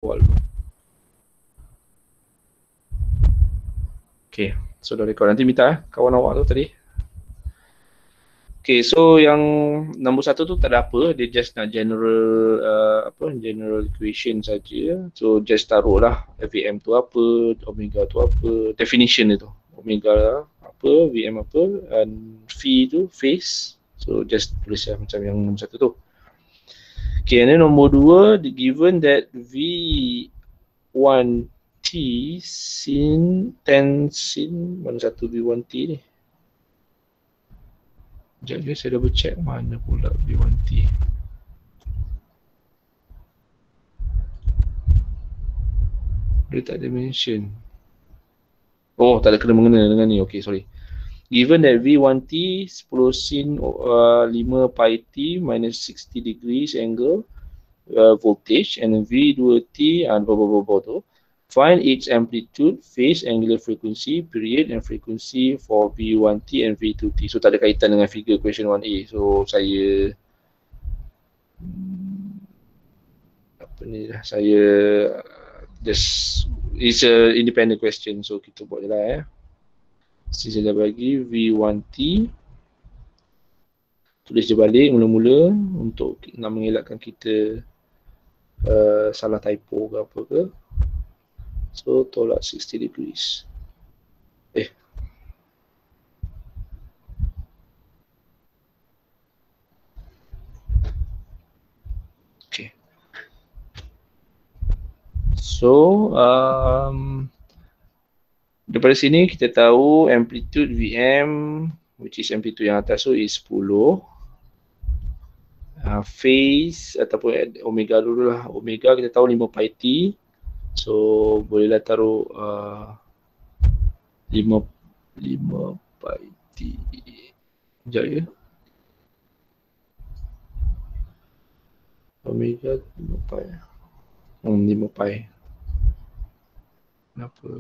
awal. Okay, so dah record. Nanti minta kawan awak tu tadi. Okay, so yang nombor 1 tu tak ada apa, dia just nak general general equation saja. So just taruh lah VM tu apa, omega tu apa, definition dia tu. Omega apa, VM apa, and phi tu phase. So just tulis lah macam yang nombor 1 tu. Okay, and then nombor 2, given that V1 T sin tan sin mana satu V1T ni. Sekejap je saya double check mana pula V1T. Dia tak ada mention. Oh, tak ada kena mengena dengan ni. Okay, sorry. Given that V1T 10 sin 5 pi T minus 60 degrees angle voltage and V2T and blah tu. Find its amplitude, phase, angular frequency, period and frequency for V1T and V2T. So tak ada kaitan dengan figure question 1A. So saya saya just it's a independent question, so kita buat je lah Saya dah bagi V1T, tulis je balik mula-mula untuk nak mengelakkan kita salah typo ke apa ke. So tolak 60 degrees. Okay. So daripada sini kita tahu amplitude VM, which is amplitude yang atas tu is 10. Phase ataupun omega dulu lah. Omega kita tahu 5 pi T. So bolehlah taruh 5 pi T. Sekejap ya. Omega 5 pi. 5 pi. Kenapa?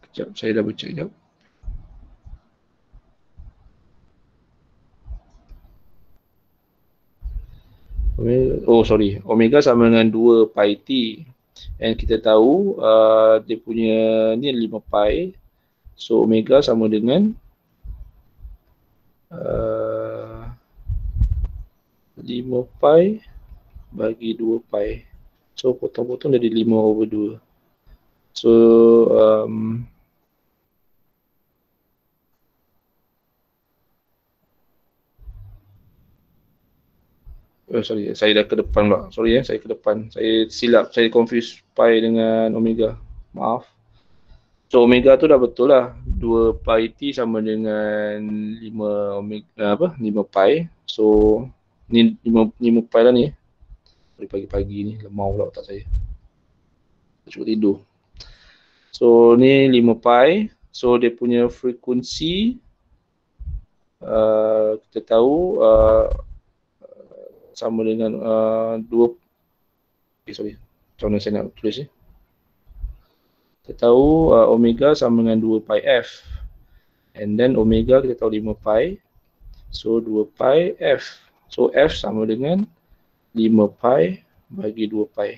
Sekejap, saya dah baca sekejap. Oh sorry, omega sama dengan 2 pi T. And kita tahu dia punya ni 5 pi. So omega sama dengan 5 pi bagi 2 pi. So potong-potong dari 5/2. So sorry, saya dah ke depan pula. Sorry saya ke depan. Saya silap, saya confuse pi dengan omega. Maaf. So omega tu dah betul lah. 2 pi T sama dengan 5 omega 5 pi. So ni 5 pi lah ni. Pagi-pagi ni lemau pula otak saya. Cuba tidur. So ni 5 pi. So dia punya frekuensi kita tahu sama dengan 2 sorry. Macam mana saya nak tulis ni? Kita tahu omega sama dengan 2 pi F. And then omega kita tahu 5 pi. So 2 pi F. So F sama dengan 5 pi bagi 2 pi.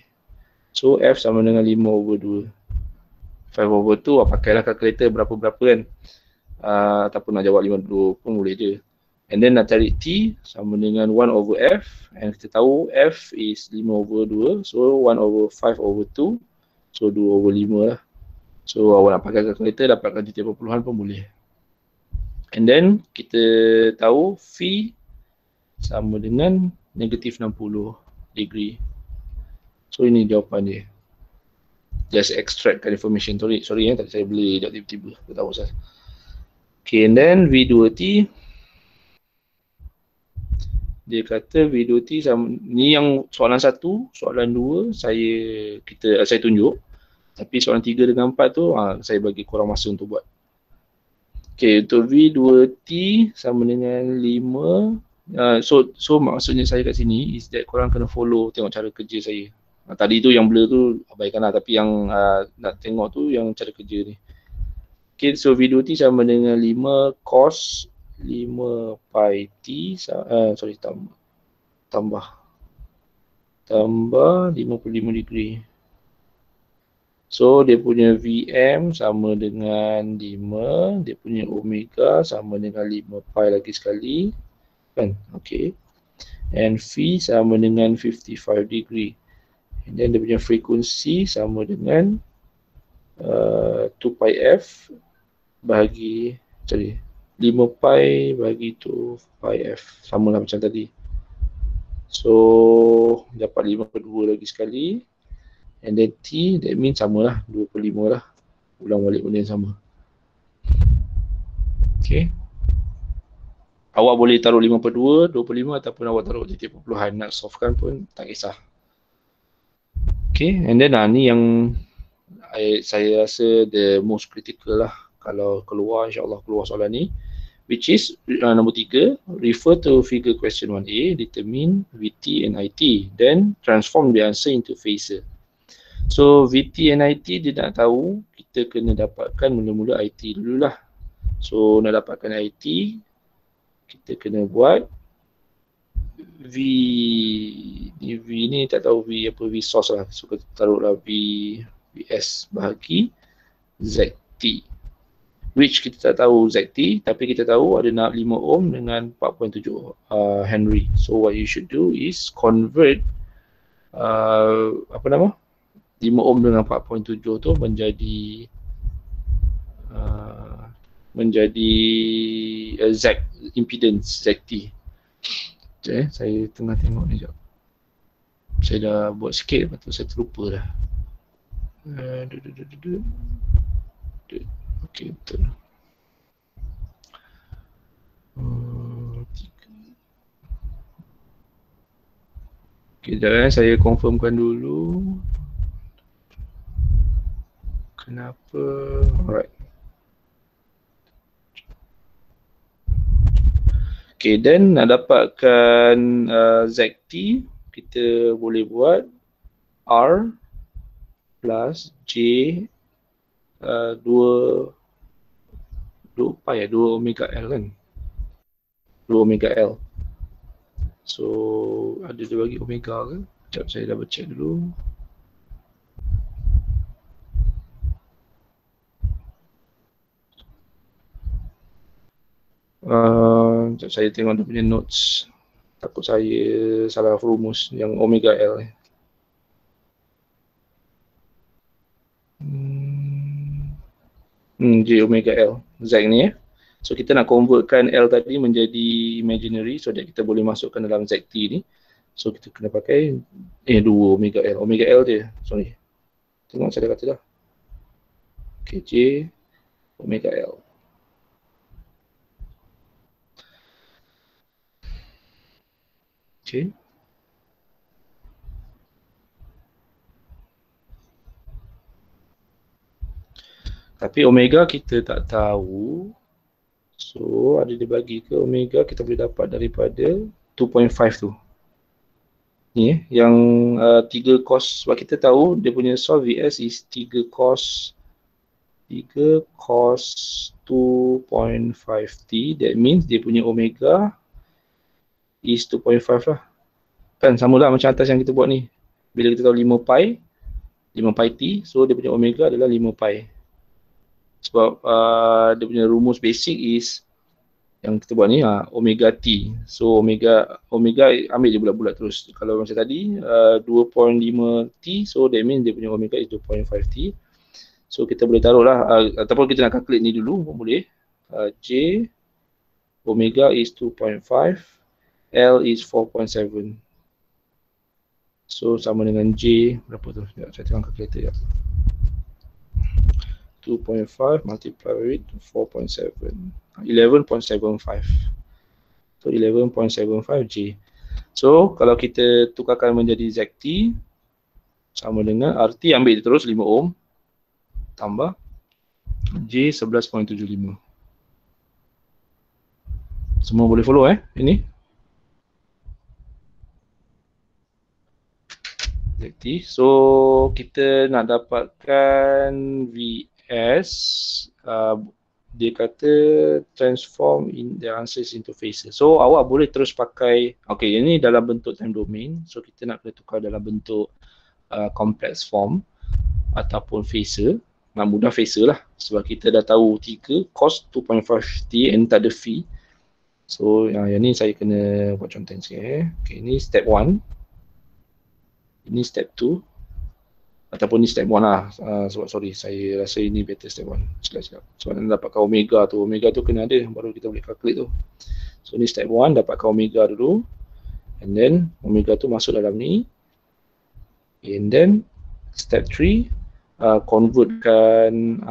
So F sama dengan 5/2. 5/2 pakailah kalkulator berapa-berapa kan. Ataupun nak jawab 52 pun boleh je. And then nak cari T sama dengan 1/F. And kita tahu F is 5/2. So 1/5/2. So 2/5 lah. So awak nak pakai kalkulator dapatkan titik perpuluhan pun boleh. And then kita tahu phi sama dengan negatif 60 degree. So ini jawapan dia. Just extract information. Sorry tadi saya beli tiba-tiba. Tak tahu saya. Okay, and then V2T. Dia kata V2T sama, ni yang soalan 1, soalan 2 saya tunjuk. Tapi soalan 3 dengan 4 tu saya bagi korang masa untuk buat. Okay, untuk V2T sama dengan 5. So maksudnya saya kat sini is that korang kena follow tengok cara kerja saya. Tadi tu yang blur tu abaikan lah, tapi yang nak tengok tu yang cara kerja ni. Okay, so V2T sama dengan 5 cos 5 pi T, tambah tambah 55 degree. So dia punya VM sama dengan 5, dia punya omega sama dengan 5 pi lagi sekali, kan? Okay. And V sama dengan 55 degree. And then dia punya frekuensi sama dengan 2 pi F bahagi, 5 pi bagi 2 pi F, sama lah macam tadi. So dapat 5/2 lagi sekali. And then T, that means sama lah, 2/5 lah. Ulang balik benda yang sama. Okay. Awak boleh taruh 5/2, 2/5 ataupun awak taruh titik perpuluhan. Nak softkan pun tak kisah. Okay, and then ni yang saya rasa the most critical lah. Kalau keluar, insyaAllah keluar soalan ni. Which is nombor 3, refer to figure question 1A, determine VT and IT. Then transform the answer into phasor. So VT and IT dia nak tahu, kita kena dapatkan mula-mula IT dululah. So nak dapatkan IT, kita kena buat V ni tak tahu V apa, V source lah. So kita taruhlah VS bahagi ZT. Which kita tak tahu ZT, tapi kita tahu ada 5 ohm dengan 4.7 Henry. So what you should do is convert 5 ohm dengan 4.7 tu menjadi Z impedance ZT. Okay, saya tengah tengok ni jap. Saya dah buat sikit, lepas tu saya terlupa dah. Okay, betul. Okay, jangan saya confirmkan dulu. Kenapa? Alright. Okay, then nak dapatkan ZT, kita boleh buat R plus J 2 omega L kan? 2 omega L. So, ada dia bagi omega ke? Sekejap saya double check dulu. Saya tengok dia punya notes. Takut saya salah rumus yang omega L ni. J omega L. Z ni So kita nak convertkan L tadi menjadi imaginary so that kita boleh masukkan dalam ZT ni. So kita kena pakai 2 omega L. Omega L dia. Sorry. Tengok saya dah kata dah. Okay, J omega L. Okay. Tapi omega kita tak tahu. So ada dia bagi ke omega kita boleh dapat daripada 2.5 tu. Ni yang 3 cos, sebab kita tahu dia punya solve VS is 3 cos 2.5t. That means dia punya omega is 2.5 lah. Kan sama lah macam atas yang kita buat ni. Bila kita tahu 5 pi t, so dia punya omega adalah 5 pi. Sebab dia punya rumus basic is yang kita buat ni omega t. So omega ambil je bulat-bulat terus. Kalau macam tadi 2.5t, so that means dia punya omega is 2.5t. So kita boleh taruh lah ataupun kita nak calculate ni dulu pun boleh. J omega is 2.5, L is 4.7. So sama dengan J berapa tu? Sekejap, saya tengok calculator ya. 2.5 multiply with 4.7, 11.75. So 11.75 J. So kalau kita tukarkan menjadi ZT sama dengan RT, ambil terus 5 ohm tambah J 11.75. Semua boleh follow ini ZT. So kita nak dapatkan VS dia kata transform in the answers into phases. So awak boleh terus pakai, okay, ini dalam bentuk time domain. So kita nak kena tukar dalam bentuk complex form ataupun phase. Nak mudah phase lah. Sebab kita dah tahu 3 cost 2.5t and tak ada fee. So yang ni saya kena buat contoh sikit. Okay, ini step 1. Ini step 2. Ataupun ni step 1 lah. Sebab sorry, saya rasa ini better step 1. Silap-silap. Sebab nak dapatkan omega tu. Omega tu kena ada baru kita boleh calculate tu. So ni step 1, dapatkan omega dulu. And then omega tu masuk dalam ni. And then step 3, convertkan,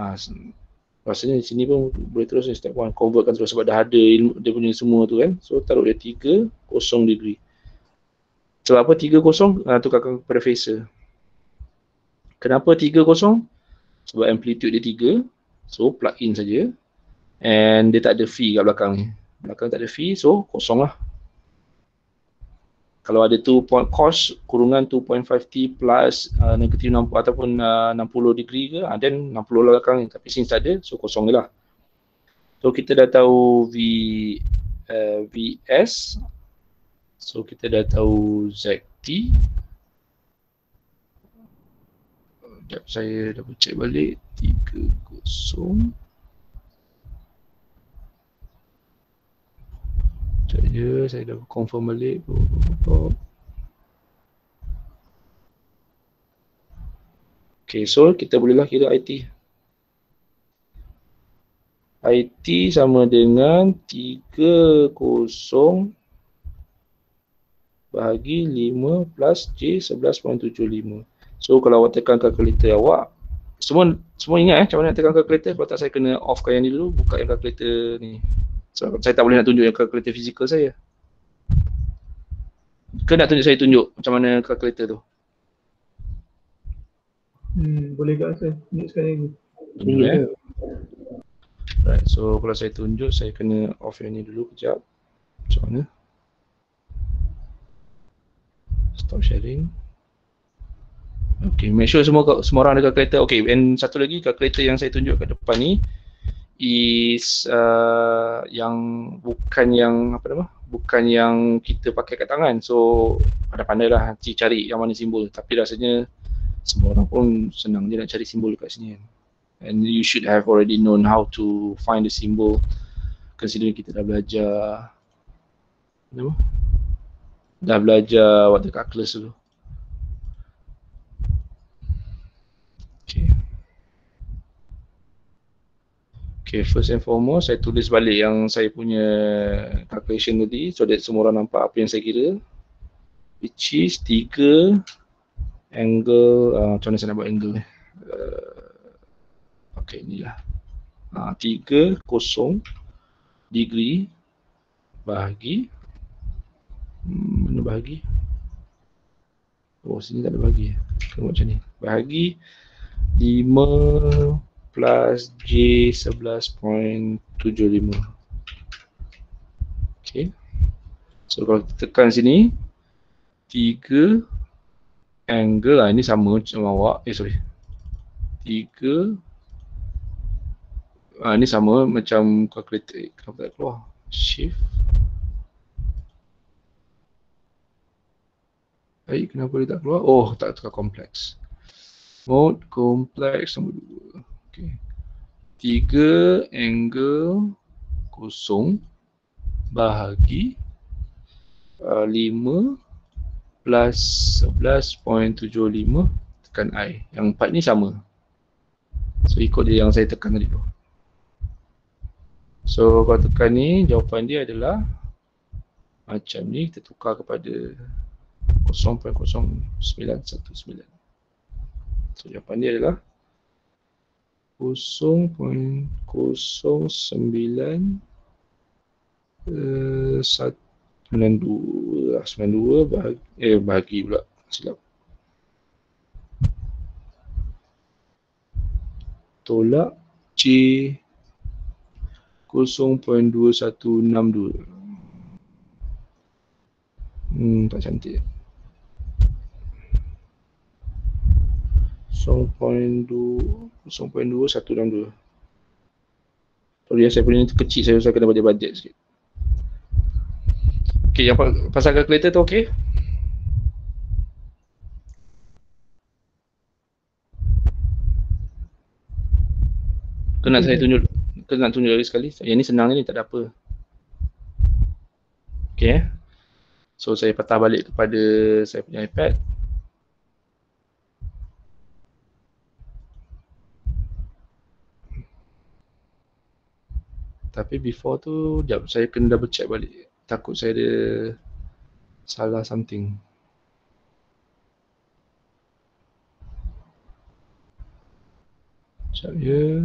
rasanya di sini pun boleh terus ni step 1, convertkan terus sebab dah ada ilmu, dia punya semua tu kan. So taruh dia 30 degree. Sebab apa 30? Tukarkan kepada phase. Kenapa 30? Sebab amplitude dia 3. So plug in saja. And dia tak ada fee kat belakang ni. Belakang tak ada fee, so kosong lah. Kalau ada 2 point cos kurungan 2.5t plus negatif 60 ataupun 60 degree ke, then 60 lah belakang ni. Tapi since tak ada, so kosong je lah. So kita dah tahu Vs. So kita dah tahu Zt. Sekejap, saya double check balik. 30. Sekejap je, saya dah confirm balik. Okay, so kita bolehlah kira IT. IT sama dengan 30 bahagi 5 plus J 11.75. So kalau awak tekan kalkulator awak, semua ingat macam mana nak tekan kalkulator. Kalau tak, saya kena offkan yang ni dulu, buka yang kalkulator ni. So saya tak boleh nak tunjuk yang kalkulator fizikal saya. Ke nak tunjuk saya tunjuk macam mana kalkulator tu? Boleh tak saya tunjuk sekali lagi? Tunjuk Right, so kalau saya tunjuk, saya kena off yang ni dulu kejap. Macam mana? Stop sharing. Okay, make sure semua orang ada kalkulator. Okay, and satu lagi kalkulator yang saya tunjuk kat depan ni is yang bukan yang kita pakai kat tangan. So pandai-pandailah cari yang mana simbol. Tapi rasanya semua orang pun senang je nak cari simbol kat sini kan. And you should have already known how to find the symbol, considering kita dah belajar waktu calculus dulu. Okay, first and foremost, saya tulis balik yang saya punya calculation tadi, so that semua orang nampak apa yang saya kira. Which is 3 angle, macam mana saya nak buat angle ni? Okay, inilah. 30 degree bahagi, mana bahagi? Oh, sini tak ada bahagi. Kena buat macam ni. Bahagi 5 plus J 11.75. Okay. So kalau kita tekan sini 3 angle, ini sama macam awak. 3 ini sama macam calculator. Kenapa tak keluar? Shift. Kenapa dia tak keluar? Oh, tak tukar kompleks. Mode kompleks nombor 2. Okay. 3 angle 0 bahagi 5 plus 11.75 tekan I. Yang 4 ni sama. So ikut dia yang saya tekan tadi tu. So kalau tekan ni, jawapan dia adalah macam ni. Kita tukar kepada 0.0919. So jawapan dia adalah 0.0992 bahagi pula, silap. Tolak C 0.2162. Tak cantik. 0.2162. Sorry, saya punya ni kecil, saya kena budget sikit. Okay, yang pasal calculator tu okay? Kena saya tunjuk, kena nak tunjuk lagi sekali. Yang ni senang ni, tak ada apa. Okay. So saya patah balik kepada saya punya iPad. Tapi before tu, sekejap, saya kena double check balik. Takut saya ada salah something. Sekejap ya.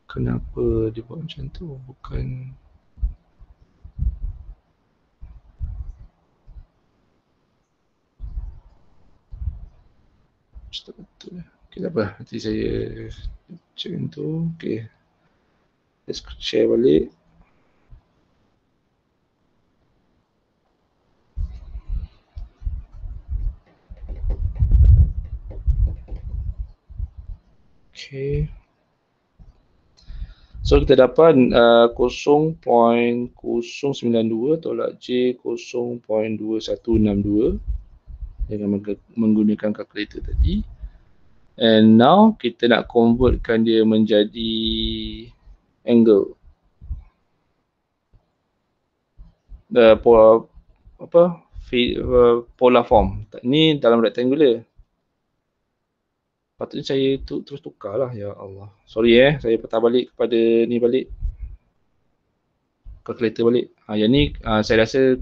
Kenapa dia buat macam tu? Bukan... Tak betul lah. Okay, tak apa. Nanti saya check tu. Okay. Let's share balik. Okay. So kita dapat 0.092 tolak J 0.2162 dengan menggunakan kalkulator tadi. And now kita nak convertkan dia menjadi angle. Polar form. Ni dalam rectangular. Patutnya saya terus tukar lah, ya Allah. Sorry saya patah balik kepada ni balik. Kalkulator balik. Yang ni saya rasa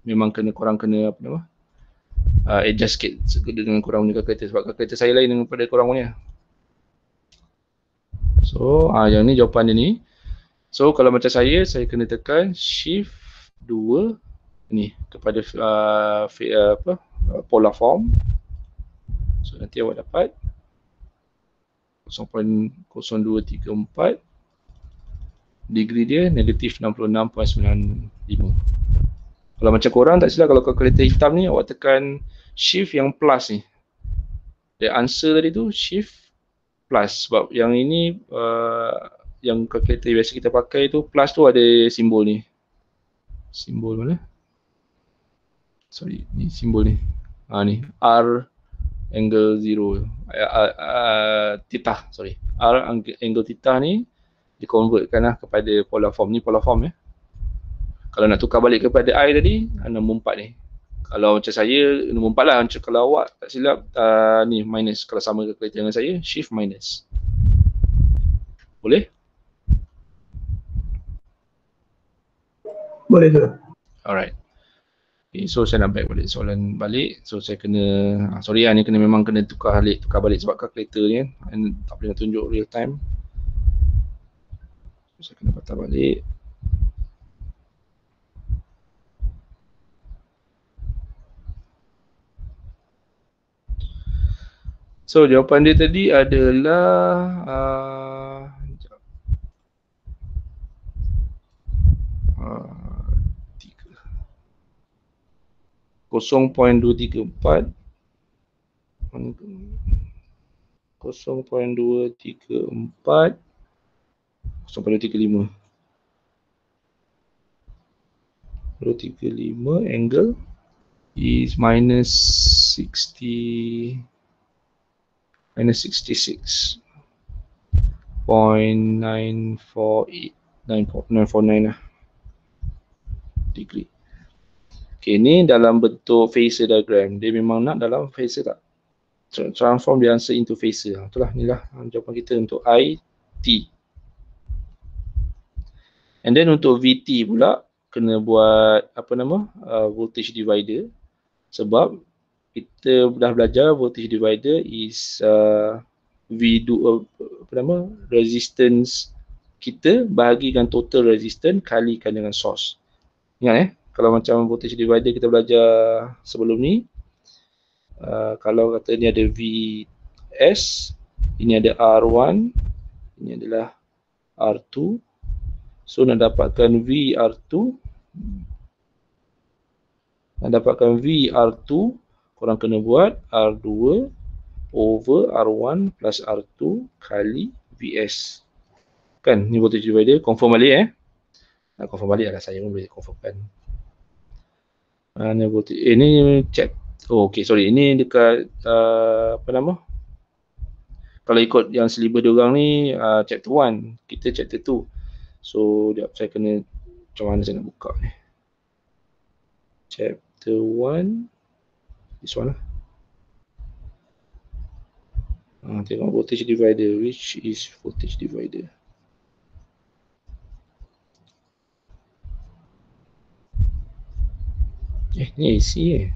memang korang kena apa nama? Adjust sikit dengan korang punya kalkulator, sebab kalkulator saya lain daripada korang punya. So yang ni jawapan dia ni. So kalau macam saya kena tekan shift 2 ni kepada polar form. So nanti awak dapat 0.0234, degree dia negatif 66.95. Kalau macam korang tak silap, kalau kalkulator hitam ni awak tekan shift yang plus ni. The answer tadi tu shift plus, sebab yang ini yang kalkulator biasa kita pakai tu plus tu ada simbol ni. Simbol mana? Sorry, ni simbol ni. Ni R angle 0 theta, sorry. R angle theta ni dikonvertkan lah kepada polar form. Ni polar form ya. Kalau nak tukar balik kepada I tadi, nombor 4 ni. Kalau macam saya, nombor 4 lah. Kalau awak tak silap, ni minus. Kalau sama kalkulator dengan saya, shift minus. Boleh? Boleh tu. Alright. Okay, so saya nak back balik soalan balik. So saya kena, sorry lah, ni memang kena tukar balik sebab kalkulator ni kan tak boleh nak tunjuk real time. So saya kena patah balik. So jawapan dia tadi adalah 0.234 0.235 angle is minus 66.949 lah degree. Okay, ni dalam bentuk phasor diagram. Dia memang nak dalam phasor tak? Transform the answer into phasor. Itulah, inilah jawapan kita untuk IT. And then untuk VT pula, kena buat voltage divider. Sebab kita dah belajar voltage divider is resistance kita bahagikan total resistance kalikan dengan source. Ingat kalau macam voltage divider kita belajar sebelum ni, kalau kata ni ada Vs, ini ada R1, ini adalah R2. So nak dapatkan VR2, korang kena buat R2 over R1 plus R2 kali Vs. Kan, ni voltage divider, confirm balik Nak confirm balik lah, saya pun boleh confirmkan. Mana voltage, ni check. Oh, okay, sorry, ini dekat, apa nama? Kalau ikut yang syllabus diorang ni, chapter 1, kita chapter 2. So, sekejap saya kena, macam mana saya nak buka ni. Chapter 1, this one lah. Tengok voltage divider, which is voltage divider. Ni AC ni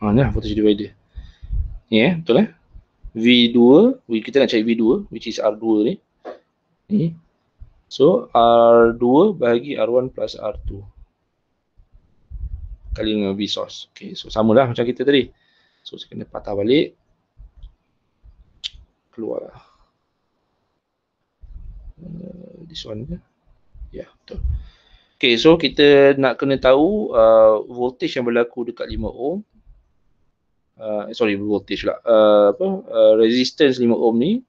lah voltage divider. Ni betul V2, kita nak cari V2, which is R2 ni. Ni. So, R2 bahagi R1 plus R2. Kali dengan V source. Okay, so samalah macam kita tadi. So, saya kena patah balik. Keluar lah. This one ke? Ya, betul. Okay, so kita nak kena tahu voltage yang berlaku dekat 5 ohm. Voltage lah. Resistance 5 ohm ni.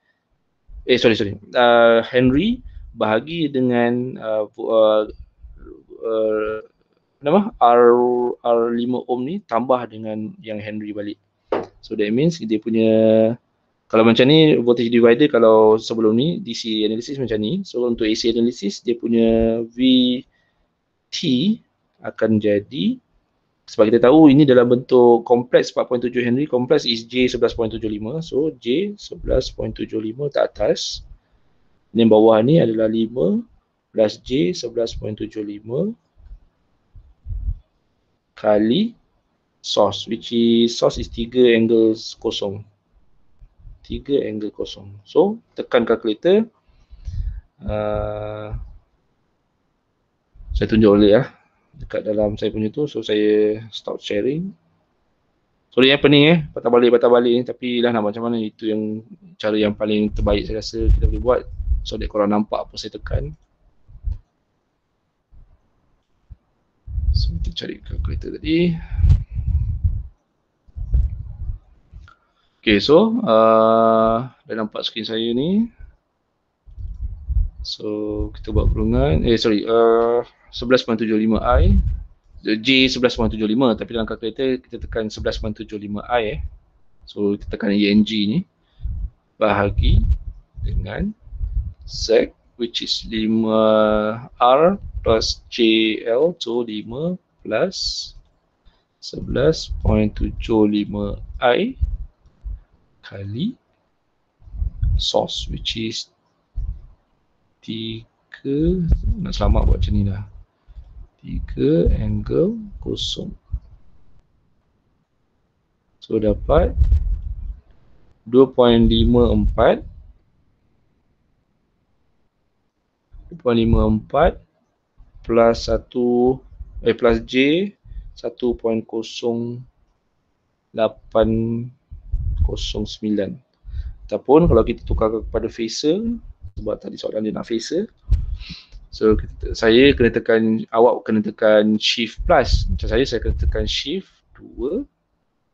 Henry bahagi dengan R5 ohm ni tambah dengan yang Henry balik. So that means dia punya, kalau macam ni voltage divider, kalau sebelum ni DC analysis macam ni. So untuk AC analysis dia punya VT akan jadi, sebab kita tahu ini dalam bentuk kompleks 4.7 Henry, kompleks is J 11.75. So J 11.75 ke atas. Dan bawah ni adalah 5 plus J 11.75 kali source, which is source is 3 angle kosong. 3 angle kosong. So tekan kalkulator. Saya tunjuk boleh dekat dalam saya punya tu. So saya stop sharing. Sorry pening patah balik ni, tapi lah nak macam mana, itu yang cara yang paling terbaik saya rasa kita boleh buat, so that korang nampak apa saya tekan. So kita cari kalkulator tadi. Okay, so dah nampak skrin saya ni. So kita buat kurungan 11.75i J 11.75, tapi dalam kalkulator kita tekan 11.75i So kita tekan ENG ni bahagi dengan sec, which is 5R plus JL, so 5 plus 11.75i kali source, which is 3, nak selamat buat macam ni lah, 3 angle kosong. So dapat 2.54 plus 1 plus J 1.0809. Ataupun kalau kita tukar kepada phaser, sebab tadi soalan dia nak phaser, so saya kena tekan, awak kena tekan shift plus. Macam saya kena tekan shift 2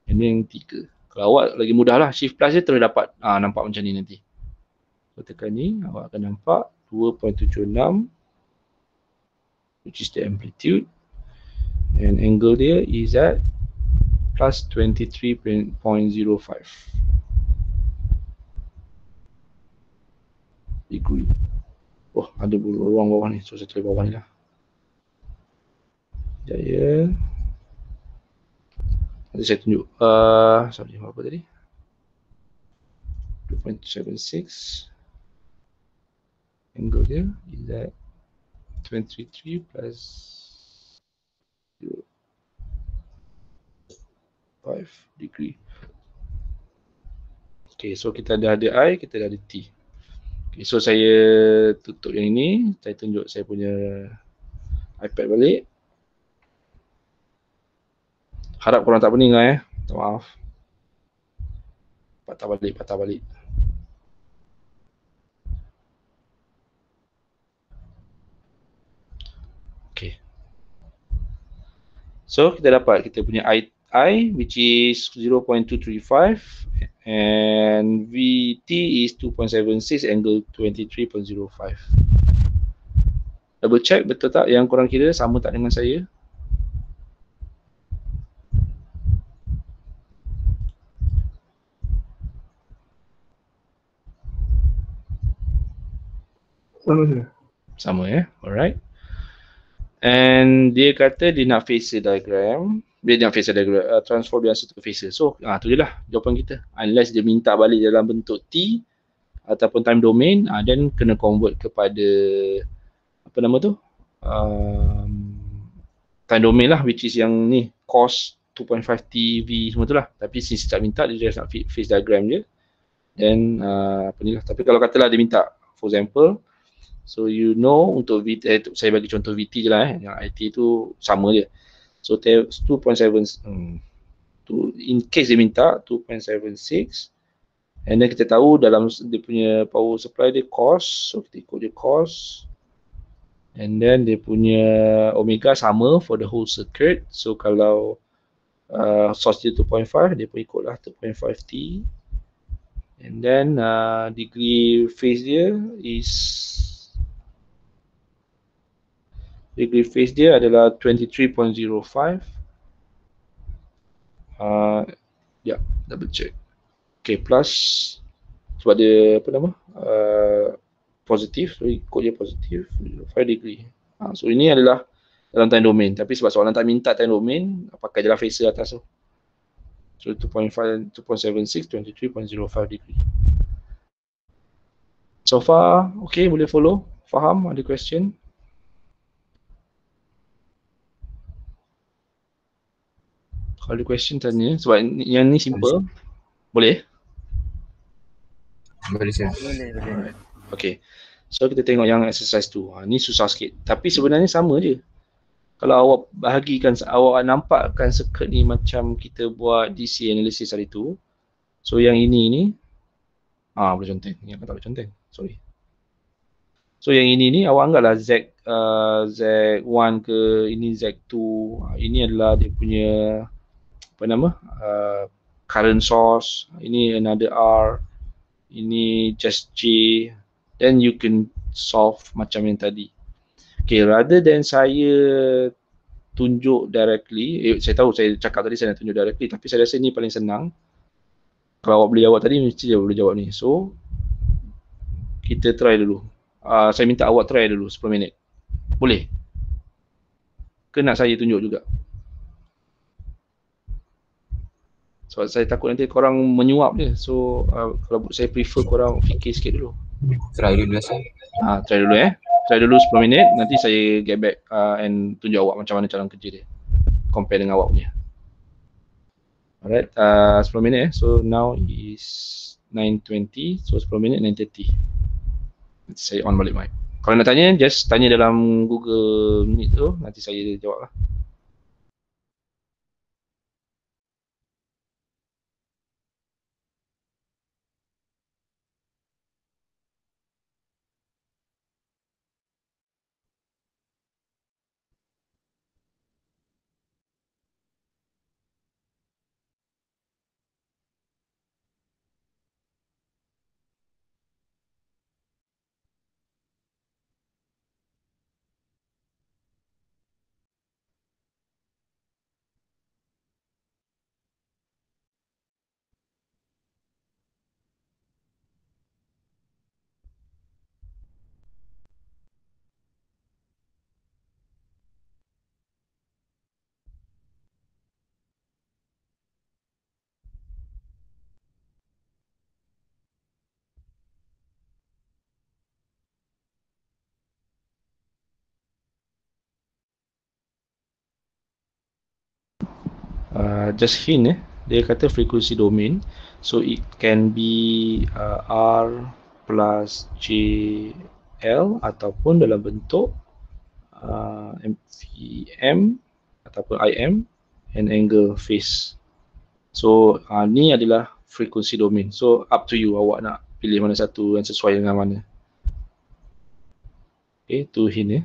and then 3. Kalau awak lagi mudah lah, shift plus je terus dapat nampak macam ni nanti. So tekan ni, awak akan nampak 2.76, which is the amplitude, and angle dia is at plus 23.05. degree. Oh, ada ruang bawah ni, so saya tulis bawah ni lah. Jaya. Nanti saya tunjuk sorry, apa tadi, 2.76. Angle dia is at 23 plus 0.5 degree. Okay, so kita dah ada I, kita dah ada T. Okay, so saya tutup yang ini, saya tunjuk saya punya iPad balik. Harap korang tak pening lah maaf. Patah balik. Okay. So kita dapat kita punya VI, which is 0.235, and VT is 2.76, angle 23.05. Double check betul tak yang korang kira sama tak dengan saya? Sama je. Sama ya, alright. And dia kata dia nak phasor diagram. Dia nak phasor diagram, transform biasa to phasor. So, tu je lah jawapan kita. Unless dia minta balik dalam bentuk T ataupun time domain, then kena convert kepada apa nama tu? Time domain lah, which is yang ni cos 2.5 TV semua tu lah. Tapi since tak minta, dia just nak phase diagram je. Then apa ni lah. Tapi kalau katalah dia minta, for example, so you know untuk VT, saya bagi contoh VT je lah yang IT tu sama je. So 2.7 in case dia minta 2.76, and then kita tahu dalam dia punya power supply dia cos, so kita ikut dia cos, and then dia punya omega sama for the whole circuit. So kalau source dia 2.5, dia pun ikutlah 2.5T, and then degree phase dia is degree phase dia adalah 23.05. Ya, double check. Okay, plus sebab dia apa nama? Positif, so ikut dia positif 5 degree. So ini adalah dalam time domain, tapi sebab soalan tak minta time domain, pakai je lah phasor atas tu. So 2.5, 2.76, 23.05 degree. So far, okay, boleh follow? Faham? Ada question? Kalau ada question tanya, sebab yang ni simple. Boleh? Boleh sir. Alright. Okay. So kita tengok yang exercise tu. Ni susah sikit. Tapi sebenarnya sama je. Kalau awak bahagikan, awak nampakkan circuit ni macam kita buat DC analysis hari tu. So yang ini ni, boleh conteng. Yang tak boleh conteng. Sorry. So yang ini ni awak anggaplah Z1 ke, ini Z2. Ini adalah dia punya apa nama? Current source. Ini another R. Ini just J. Then you can solve macam yang tadi. Okay, rather than saya tunjuk directly, saya tahu saya cakap tadi saya nak tunjuk directly, tapi saya rasa ni paling senang. Kalau awak boleh jawab tadi, mesti dia boleh jawab ni. So, kita try dulu. Saya minta awak try dulu 10 minit. Boleh? Ke nak saya tunjuk juga? Sebab saya takut nanti korang menyuap je. So, kalau saya prefer korang fikir sikit dulu. Try dulu sir. Try dulu Try dulu 10 minit, nanti saya get back and tunjuk awak macam mana cara kerja dia. Compare dengan awak punya. Alright, 10 minit So now is 9.20, so 10 minit 9.30. Nanti saya on balik mic. Kalau nak tanya, just tanya dalam Google Meet tu, nanti saya jawab lah. Just hint dia kata frequency domain, so it can be R plus JL ataupun dalam bentuk MVM ataupun IM and angle phase. So ni adalah frequency domain. So up to you, awak nak pilih mana satu yang sesuai dengan mana. Okay, tu hint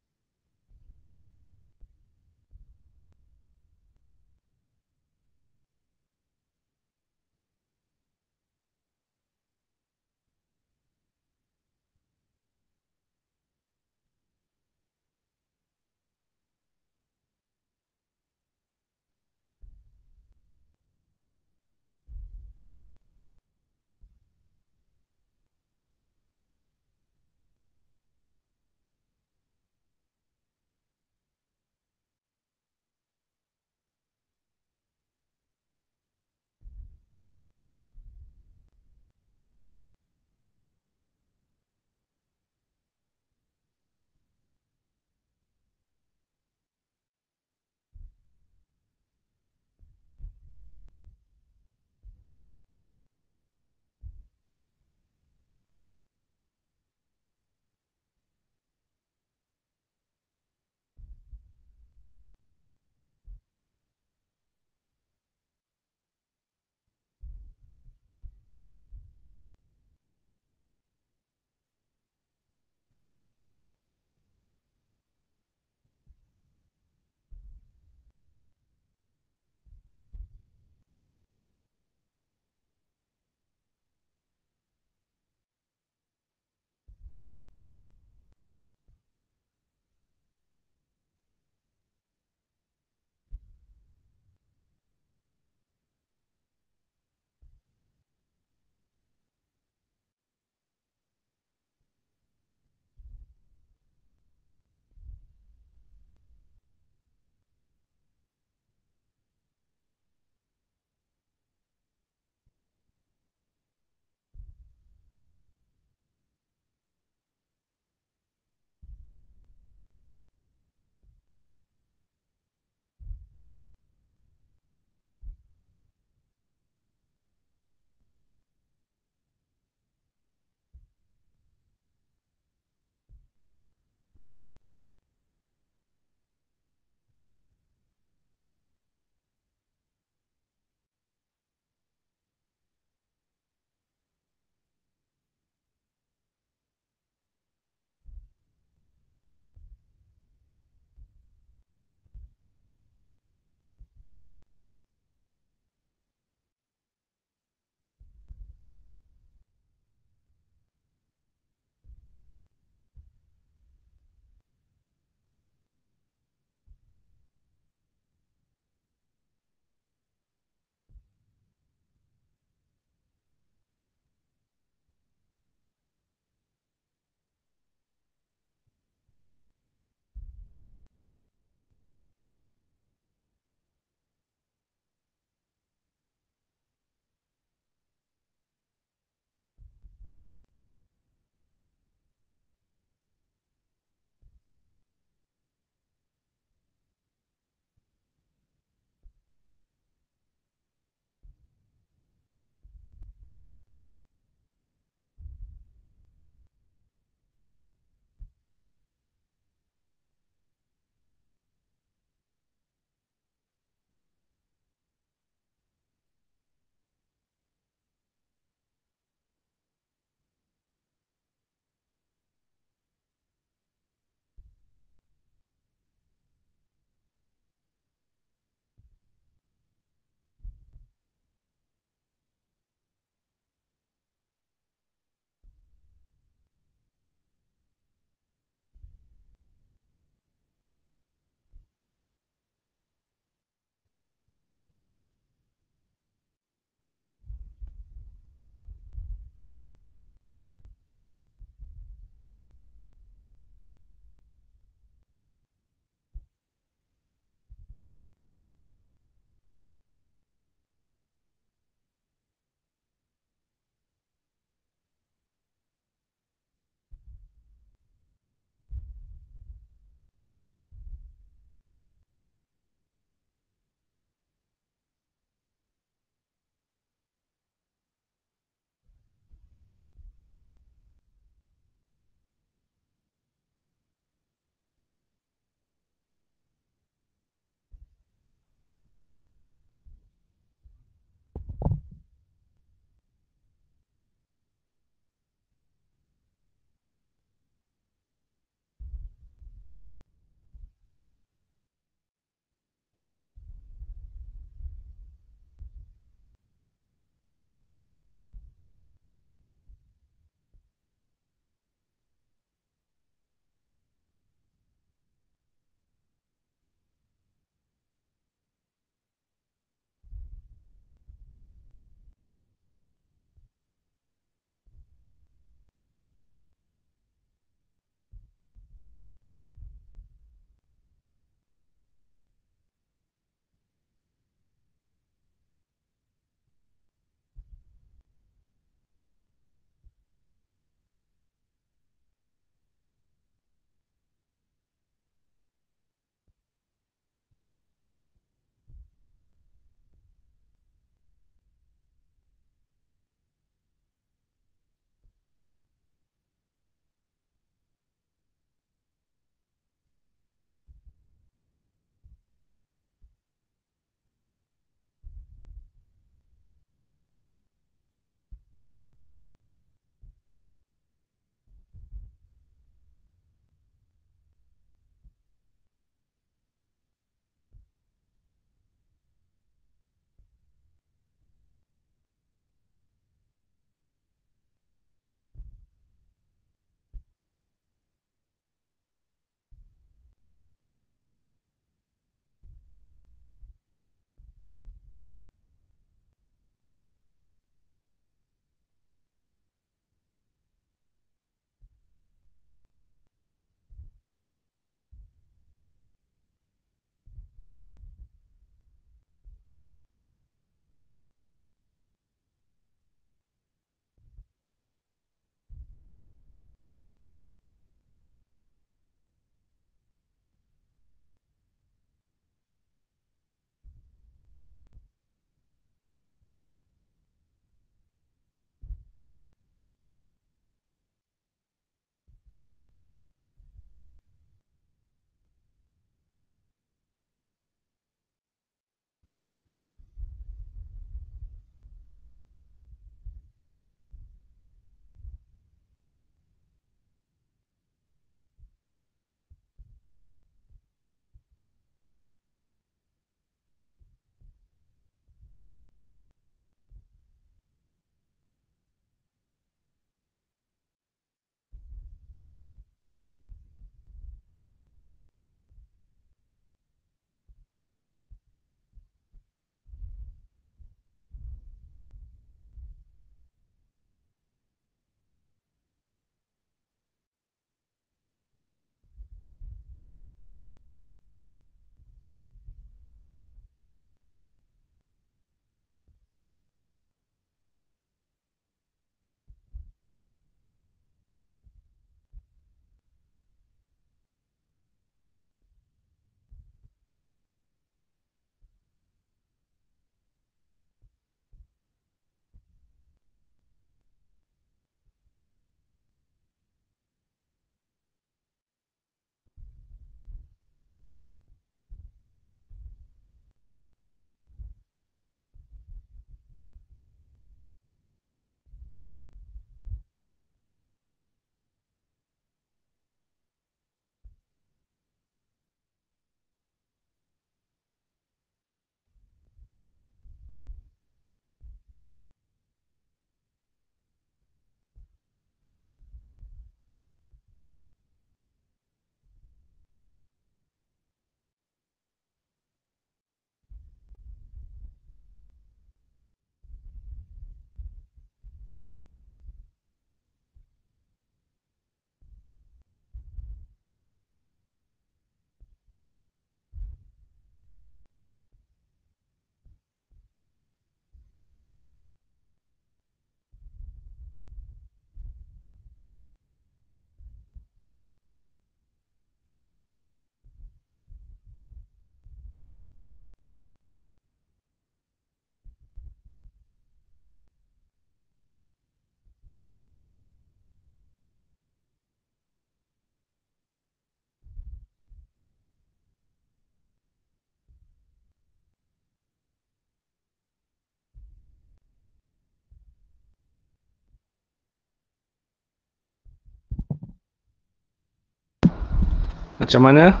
Macam mana?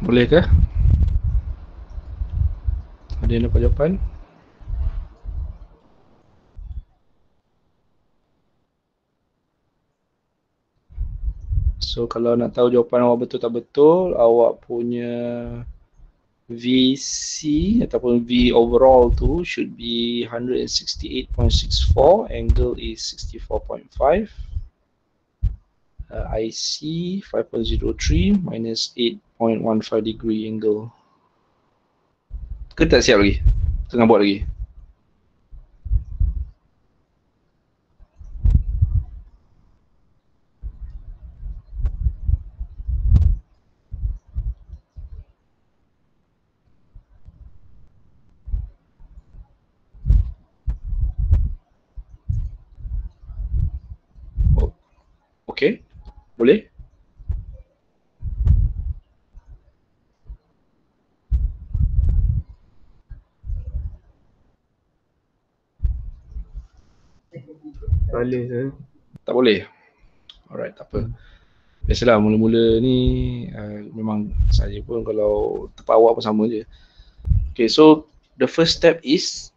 Bolehkah? Ada yang dapat jawapan? So kalau nak tahu jawapan awak betul tak betul, awak punya VC ataupun V overall tu should be 168.64, angle is 64.5. IC 5.03 minus 8.15 degree angle. Ke tak siap lagi? Tengah buat lagi? Oh, okay, boleh? Boleh saya. Tak boleh? Alright, tak apa. Biasalah mula-mula ni memang saya pun kalau tempat awak pun sama je. Okay, so the first step is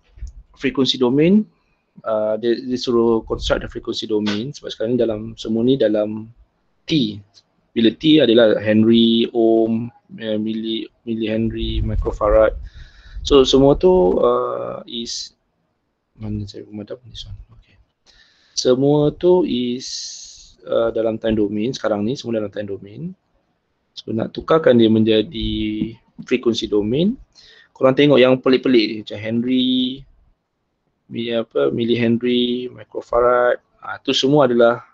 frequency domain. Dia suruh construct the frequency domain sebab sekarang ni dalam semua ni dalam T. Bila T adalah Henry, Ohm, millihenry, microfarad. So semua tu is, mana saya pemadam this one. Okay. Semua tu is dalam time domain. Sekarang ni semua dalam time domain. So nak tukarkan dia menjadi frequency domain, korang tengok yang pelik-pelik macam Henry, millihenry, microfarad, tu semua adalah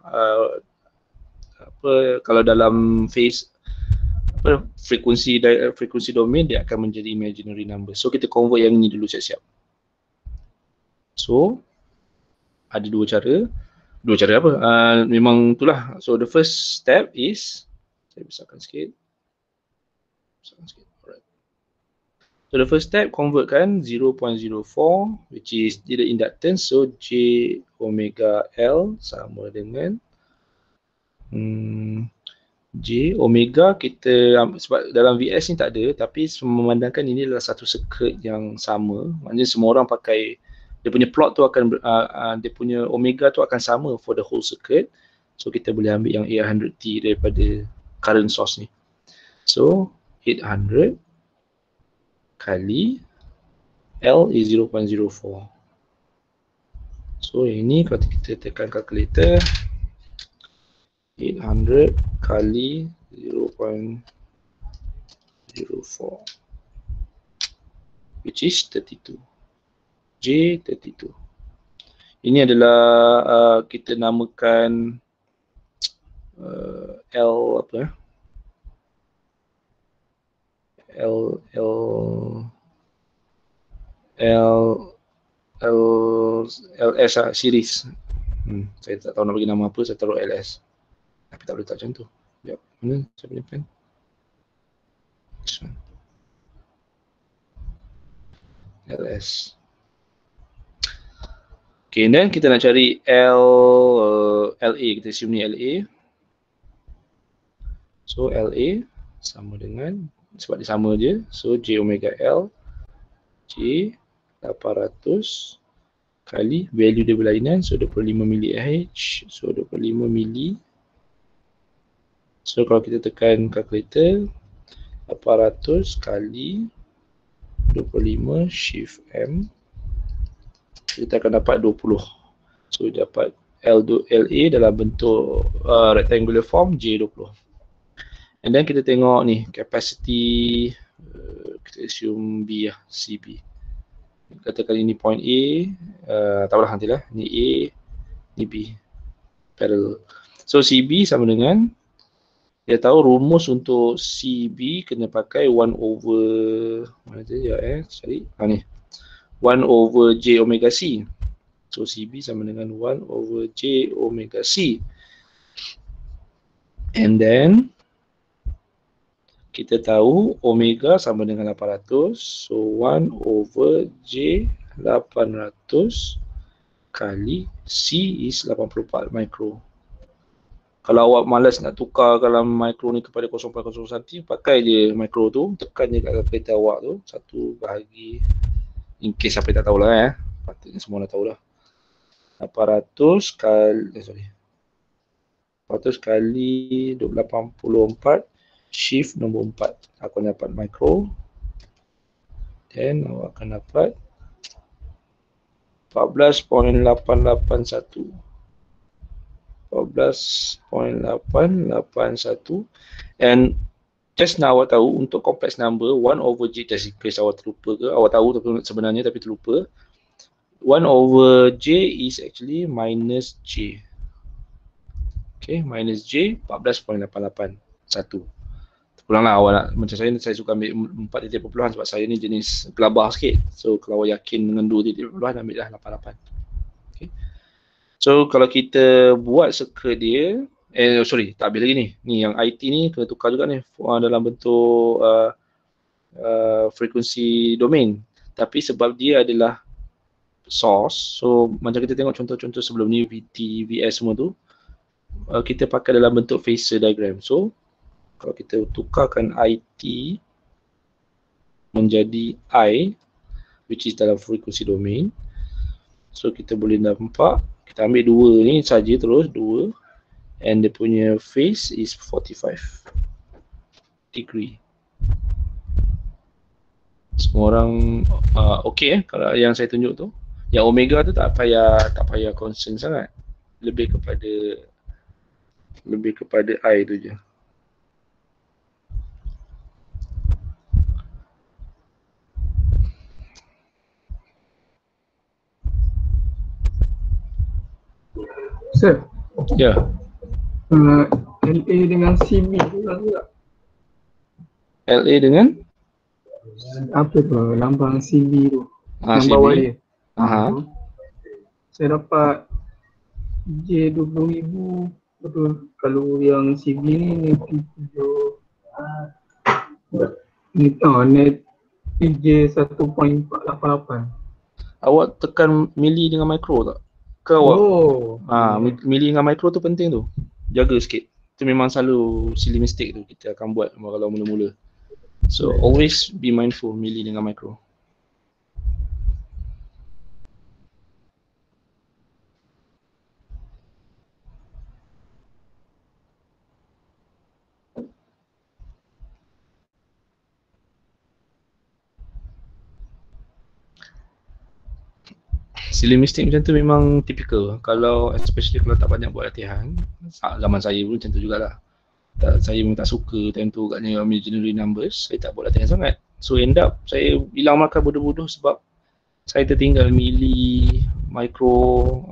kalau dalam phase frekuensi domain dia akan menjadi imaginary number. So kita convert yang ini dulu siap-siap. So ada dua cara apa? Memang itulah. So the first step is, saya besarkan sikit. Alright. So the first step, convertkan 0.04 which is the inductance, so J omega L sama dengan J omega kita, sebab dalam VS ni tak ada, tapi memandangkan ini adalah satu circuit yang sama, maknanya semua orang pakai dia punya plot tu akan dia punya omega tu akan sama for the whole circuit. So kita boleh ambil yang 800T daripada current source ni. So 800 kali L is 0.04. So ini kalau kita tekan kalkulator, 800 kali 0.04 which is 32. J32. Ini adalah kita namakan L apa? LS series. Saya tak tahu nak bagi nama apa, saya taruh LS. Tapi tak boleh tak macam tu. Sekejap, mana saya punya pen? LS. Okay, then kita nak cari LA, kita assume ni LA. So LA sama dengan, sebab dia sama je, so J omega L, J 800 kali value dia berlainan, so 25 mAh, so 25 mili. So kalau kita tekan calculator, 800 kali 25 shift M, kita akan dapat 20. So dapat LA dalam bentuk rectangular form J20. And then kita tengok ni capacity, kita assume B lah, CB. Katakan ini point A, tak apalah nantilah, ni A, ni B, parallel. So CB sama dengan, dia tahu rumus untuk CB kena pakai 1 over, mana tu ya cari, ni 1 over J omega C. So CB sama dengan 1 over J omega C. And then kita tahu omega sama dengan 800, so 1 over J 800 kali C is 84 micro. Kalau awak malas nak tukar kalau micro ni kepada 0.01, pakai je micro tu, tekan je kat kalkulator awak tu, 1 bahagi, in case siapa tak tahulah patutnya semua dah tahulah. 800 kali 800 kali 284 shift nombor 4. Aku dapat micro. Then awak akan dapat 14.881. 14.881. And just now awak tahu untuk complex number 1/j, just in case awak terlupa ke, awak tahu tapi sebenarnya tapi terlupa, 1/j is actually minus j. Okay, minus j 14.881. Terpulanglah awak nak, macam saya suka ambil 4 titik perpuluhan sebab saya ni jenis gelabah sikit. So kalau awak yakin dengan 2 titik perpuluhan, ambillah 88. Okay. So kalau kita buat circuit dia, tak habis lagi ni. Ni yang IT ni kena tukar juga ni dalam bentuk frekuensi domain. Tapi sebab dia adalah source, so macam kita tengok contoh-contoh sebelum ni, VT, VS semua tu, kita pakai dalam bentuk phasor diagram. So kalau kita tukarkan IT menjadi I, which is dalam frekuensi domain, so kita boleh nampak, kita ambil 2 ni saja terus, 2, and dia punya phase is 45 degree. Semua orang okey kalau yang saya tunjuk tu. Yang omega tu tak payah concern sangat. Lebih kepada I tu je. Sir, Ya. LA dengan CB tu lah juga. LA dengan Apa tu lambang CB tu? Yang CB. bawah dia. Aha. Saya dapat J20,000 betul. Kalau yang CB ni net J1.488. Awak tekan milli dengan micro tak? Ke awak? Milli dengan micro tu penting tu. Jaga sikit. Itu memang selalu silly mistake tu kita akan buat kalau mula-mula. So always be mindful milli dengan micro. Silly mistake macam tu memang typical. Kalau especially kalau tak banyak buat latihan, zaman saya pun macam tu jugalah. Saya memang tak suka time tu katnya ambil generate numbers, saya tak buat latihan sangat. So end up saya hilang makan bodoh-bodoh sebab saya tertinggal milli, micro,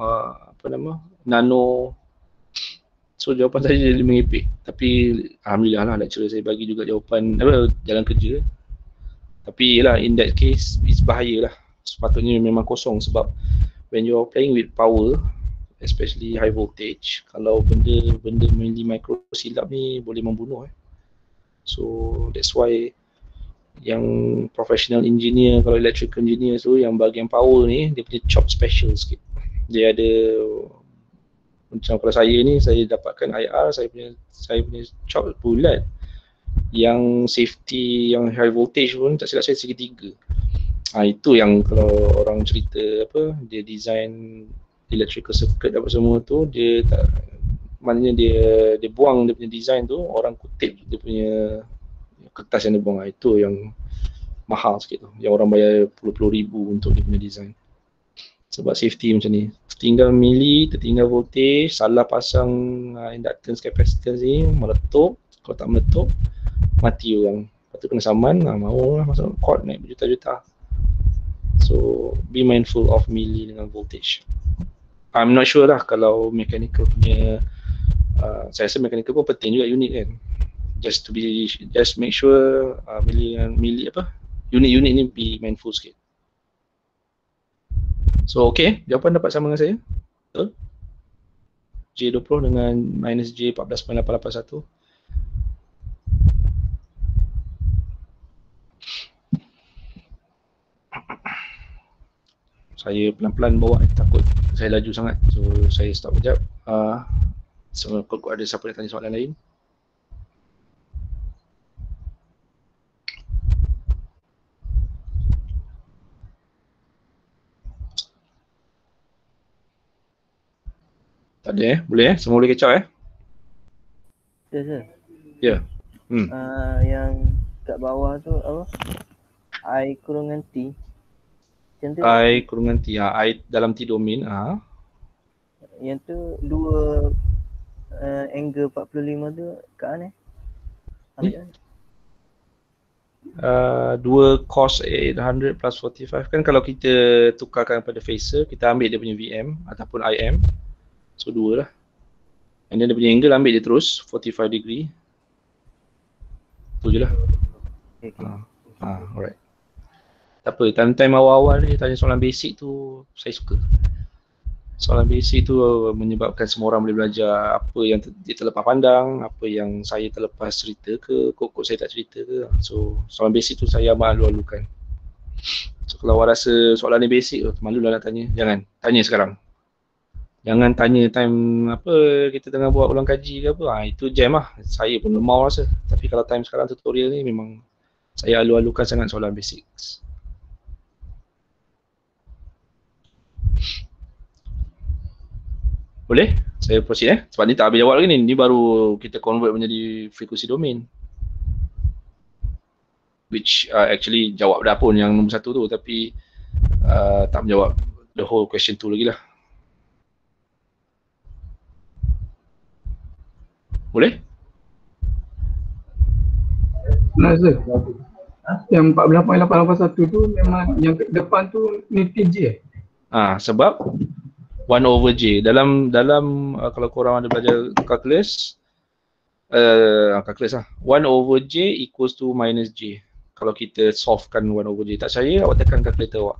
nano. So jawapan saya jadi mengepek. Tapi alhamdulillah lah lecturer saya bagi juga jawapan jalan kerja. Tapi yalah, in that case it's bahaya lah. Sepatutnya memang kosong sebab when you are playing with power, especially high voltage, kalau benda milli micro silap ni boleh membunuh. So that's why yang professional engineer, kalau electrical engineer tu yang bahagian power ni dia punya chop special sikit. Dia ada macam kalau saya ni, saya dapatkan IR, saya punya chop bulat. Yang safety, yang high voltage pun tak silap saya segitiga. Itu yang kalau orang cerita dia design electrical circuit apa semua tu, dia tak, maknanya dia buang dia punya design tu, orang kutip dia punya kertas yang dia buang. Itu yang mahal sikit tu, yang orang bayar puluh-puluh ribu untuk dia punya design. Sebab safety macam ni, tertinggal milli, tertinggal voltage, salah pasang inductance capacitance ni, meletup. Kalau tak meletup, mati orang. Lepas tu kena saman, mahu lah masuk court naik berjuta-juta. So be mindful of milli dengan voltage. I'm not sure lah kalau mechanical punya, saya rasa mechanical pun penting juga unit kan. Just make sure milli unit-unit ni be mindful sikit. So okay, jawapan dapat sama dengan saya. Betul? J20 dengan minus J 14.881. Saya pelan-pelan bawa, takut saya laju sangat. So saya stop sekejap. So, kalau ada siapa yang tanya soalan lain. Tak ada boleh semua boleh kecau Ya, sir. Ya. Yang kat bawah tu apa? I kurungan T. Macam tu. I kurungan T. I dalam T domain. Yang tu dua angle 45 tu kat mana? Ambil mana? 2 cos 800 plus 45 kan kalau kita tukarkan pada phaser, kita ambil dia punya VM ataupun IM. So 2 lah. And then dia punya angle ambil dia terus 45 degree. Tu je lah. Okay. Alright. Tak apa, time-time awal-awal ni tanya soalan basic tu saya suka. Soalan basic tu menyebabkan semua orang boleh belajar apa yang dia terlepas pandang, apa yang saya terlepas cerita ke, kok saya tak cerita ke. So soalan basic tu saya amat alu-alukan. So kalau awak rasa soalan ni basic, malu lah nak tanya, jangan. Tanya sekarang. Jangan tanya time apa kita tengah buat ulang kaji ke apa. Itu jam lah. Saya pun mau rasa. Tapi kalau time sekarang tutorial ni memang saya alu-alukan sangat soalan basic. Boleh? Saya proceed sebab ni tak habis jawab lagi ni. Ni baru kita convert menjadi frekuensi domain. Which actually jawab dah pun yang nombor 1 tu, tapi tak menjawab the whole question tu lagi lah. Boleh? Nah, sir. Yang 48.881 tu memang yang depan tu negatif J sebab 1/J dalam kalau korang ada belajar calculus, calculus lah, 1/J equals to minus J. Kalau kita solvekan 1/J, tak percaya awak tekan calculator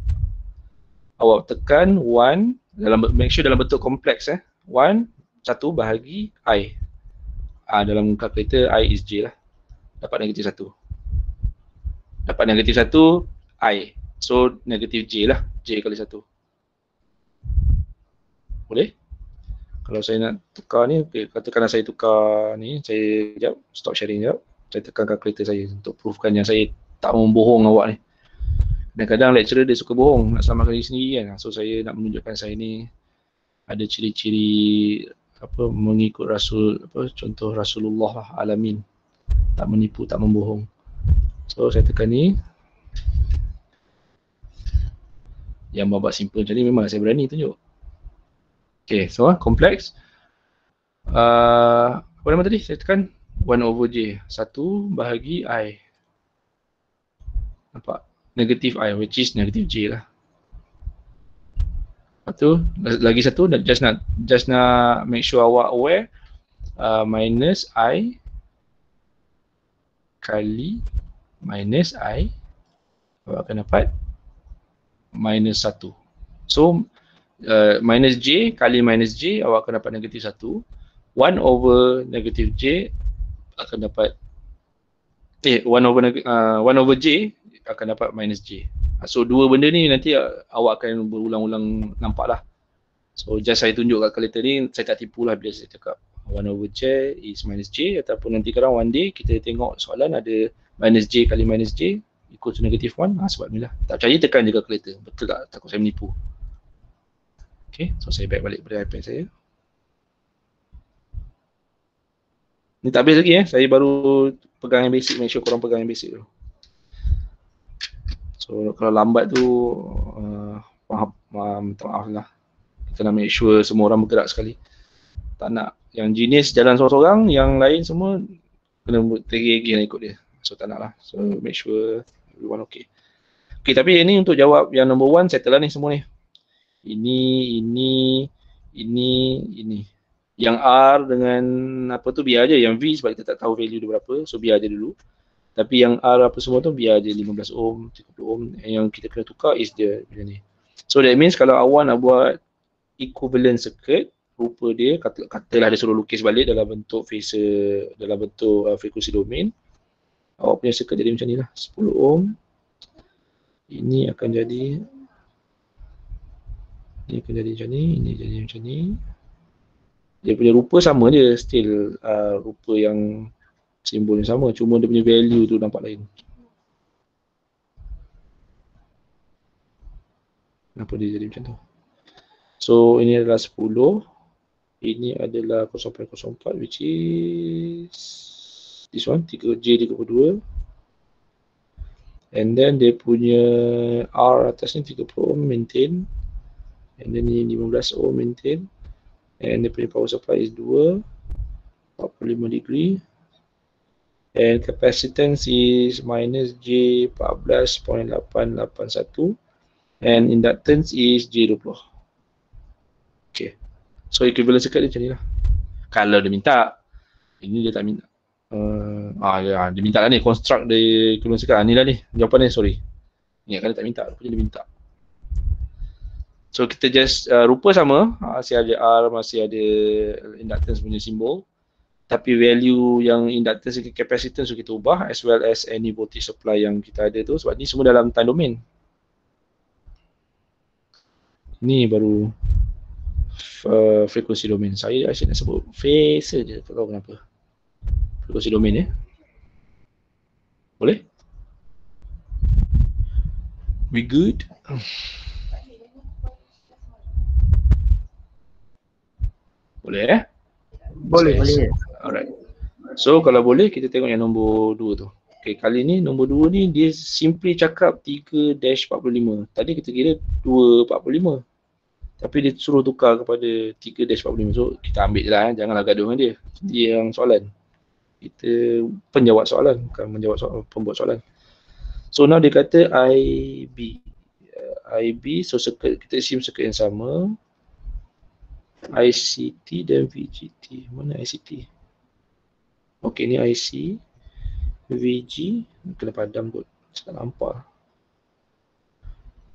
awak tekan 1 make sure dalam bentuk kompleks 1 bahagi I. Dalam calculator I is J lah. Dapat negatif 1. Dapat negatif 1 I. So negatif J lah. J kali 1. Boleh? Kalau saya nak tukar ni, katakanlah saya tukar ni, saya sekejap stop sharing sekejap. Saya tekan calculator saya untuk proofkan yang saya tak membohong awak ni. Kadang-kadang lecturer dia suka bohong, nak selamatkan diri sendiri kan. So saya nak menunjukkan saya ni ada ciri-ciri mengikut contoh Rasulullah lah, alamin. Tak menipu, tak membohong. So saya tekan ni. Yang babak simple macam ni memang saya berani tunjuk. Okay, so kompleks. Apa nama tadi? Saya tekan 1/J. 1 bahagi I. Nampak? Negatif I, which is negatif J lah. Lepas tu, lagi satu, just nak make sure awak aware. Minus I kali minus I, awak akan dapat minus 1. So, minus J kali minus J, awak akan dapat negatif 1. 1 / negatif J akan dapat 1 over J akan dapat minus J. So dua benda ni nanti awak akan berulang-ulang nampak lah. So just saya tunjuk kat calculator ni, saya tak tipu lah bila saya cakap 1/J is minus J, ataupun nanti kadang one day kita tengok soalan ada minus J kali minus J equal to negative 1. Sebab ni lah. Tak percaya tekan je calculator. Betul tak? Takut saya menipu. Okay, so saya back balik pada iPad saya. Ni tak habis lagi saya baru pegang yang basic, make sure korang pegang yang basic dulu. So kalau lambat tu minta maaf lah. Kita nak make sure semua orang bergerak sekali. Tak nak yang jenis jalan seorang-seorang, yang lain semua kena tergigih nak ikut dia. So tak nak lah. So make sure everyone okay. Okay, tapi ini untuk jawab yang number 1 settle lah ni semua ni. Ini. Yang R dengan apa tu biar aje, yang V sebab kita tak tahu value dia berapa, so biar aje dulu. Tapi yang R apa semua tu biar aje 15 ohm, 30 ohm. Yang kita kena tukar is dia macam ni. So that means kalau awak nak buat equivalent circuit, rupa dia katalah dia suruh lukis balik dalam bentuk phasor, dalam bentuk frekuensi domain. Awak punya circuit jadi macam ni lah, 10 ohm. Ini akan jadi macam ni, ini jadi macam ni. Dia punya rupa sama je, still rupa yang simbol yang sama, cuma dia punya value tu nampak lain. Kenapa dia jadi macam tu? So ini adalah 10, ini adalah 0.04 which is this one, 3J32. And then dia punya R atas ni 30 ohm maintain. And then ni 15 ohm maintain. And dia punya power supply is 2, 45 degree. And capacitance is minus J 14.881. And inductance is J20. Okay. So equivalent circuit dia macam ni lah. Kalau dia minta. Ini dia tak minta. Dia minta lah ni. Construct the equivalent circuit. Ni lah ni. Jawapan ni, sorry. Ingatkan dia tak minta. Rupanya dia minta. So kita just rupa sama. Masih ada R, masih ada inductance punya simbol. Tapi value yang inductance dan capacitance kita ubah, as well as any voltage supply yang kita ada tu. Sebab ni semua dalam time domain. Ni baru frekuensi domain. Saya asyik nak sebut phase je, tak tahu kenapa. Frekuensi domain Boleh? We good? Boleh Boleh. Alright. So kalau boleh kita tengok yang nombor 2 tu. Okay, kali ni nombor 2 ni dia simply cakap 3-45. Tadi kita kira 245. Tapi dia suruh tukar kepada 3-45. So kita ambil je lah, janganlah gaduh dengan dia. Dia yang soalan. Kita penjawab soalan, bukan menjawab soalan, pembuat soalan. So now dia kata IB. IB, so circuit, kita assume circuit yang sama. ICT dan VGT. Mana ICT? Okay, ni IC. VG. Kena padam kot. Saya tak nampak.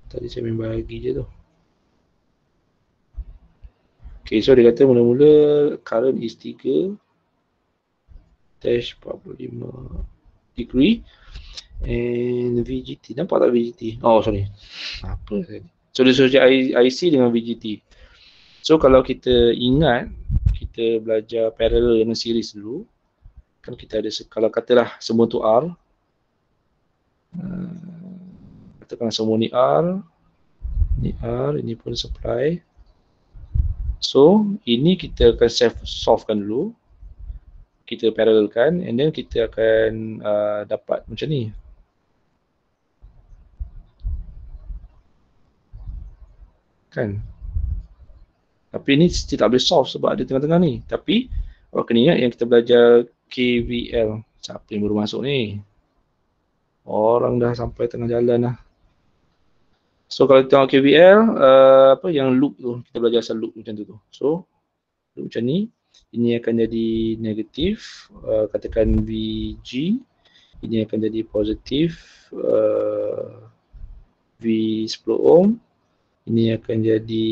Tadi saya main bagi je tu. Okay, so dia kata mula-mula current is 3-45 degree. And VGT. Nampak tak VGT? Oh, sorry. Apa tadi? So dia suruh IC dengan VGT. So kalau kita ingat, kita belajar parallel dengan series dulu. Kan kita ada, kalau katalah semua tu R. Katakan semua ni R. Ni R, ini pun supply. So ini kita akan solvekan dulu. Kita parallelkan and then kita akan dapat macam ni. Kan? Tapi ni still tak boleh solve sebab ada tengah-tengah ni. Tapi awak kena ingat yang kita belajar KVL. Siapa yang baru masuk ni? Orang dah sampai tengah jalan lah. So kalau tengok KVL, apa yang loop tu, kita belajar asal loop macam tu. So loop macam ni, ini akan jadi negatif, katakan VG, ini akan jadi positif V10 ohm, ini akan jadi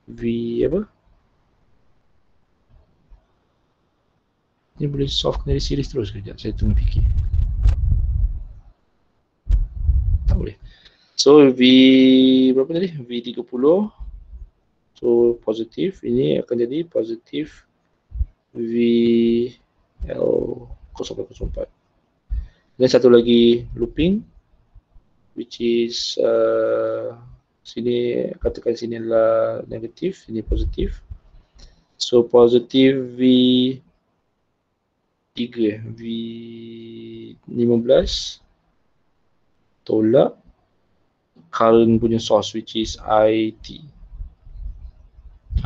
V apa? Ini boleh solve dari series terus kejap, saya tengah fikir. Tak boleh. So V berapa tadi? V30. So positif, ini akan jadi positif VL0.04. Dan satu lagi looping, which is sini, katakan sini adalah negatif, sini positif. So positif V3, V15 tolak current punya source which is IT.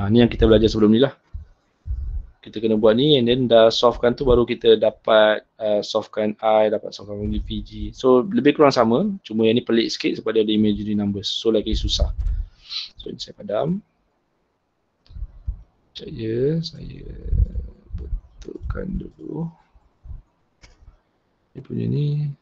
Ni yang kita belajar sebelum ni lah. Kita kena buat ni and then dah solvekan tu baru kita dapat solvekan I, dapat solvekan VG. So lebih kurang sama, cuma yang ni pelik sikit sebab dia ada imaginary numbers. So lagi susah. So ini saya padam. Sekejap je, saya betulkan dulu. Dia punya ni.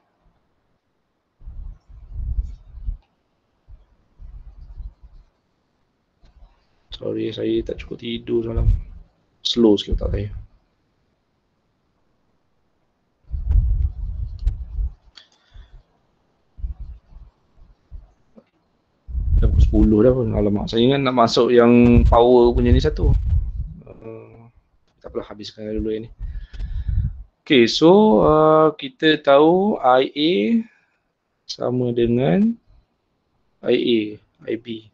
Sorry, saya tak cukup tidur semalam. Slow sikit otak saya. Dah pukul 10 dah pun. Alamak, saya ingat nak masuk yang power punya ni satu. habiskan dulu ini. Okay, so kita tahu IA sama dengan IA, IB.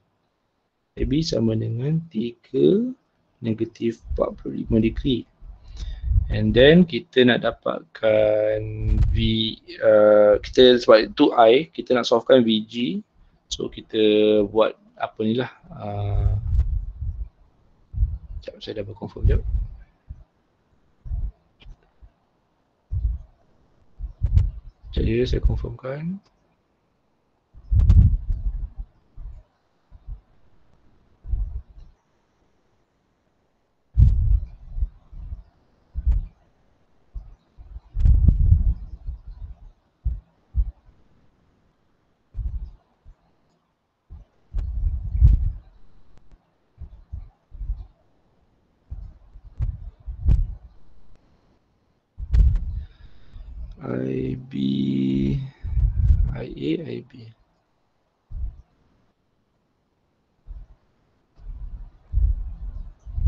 IB sama dengan 3 negatif 45 degree. And then kita nak dapatkan V, kita sebab itu I, kita nak solvekan VG. So kita buat apa ni lah. Sekejap, saya dah berconfirm sekejap. Jadi saya confirmkan. IB, IA, IB.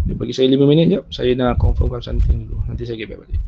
Dia bagi saya 5 minit jap. Saya nak confirmkan something dulu. Nanti saya get back balik.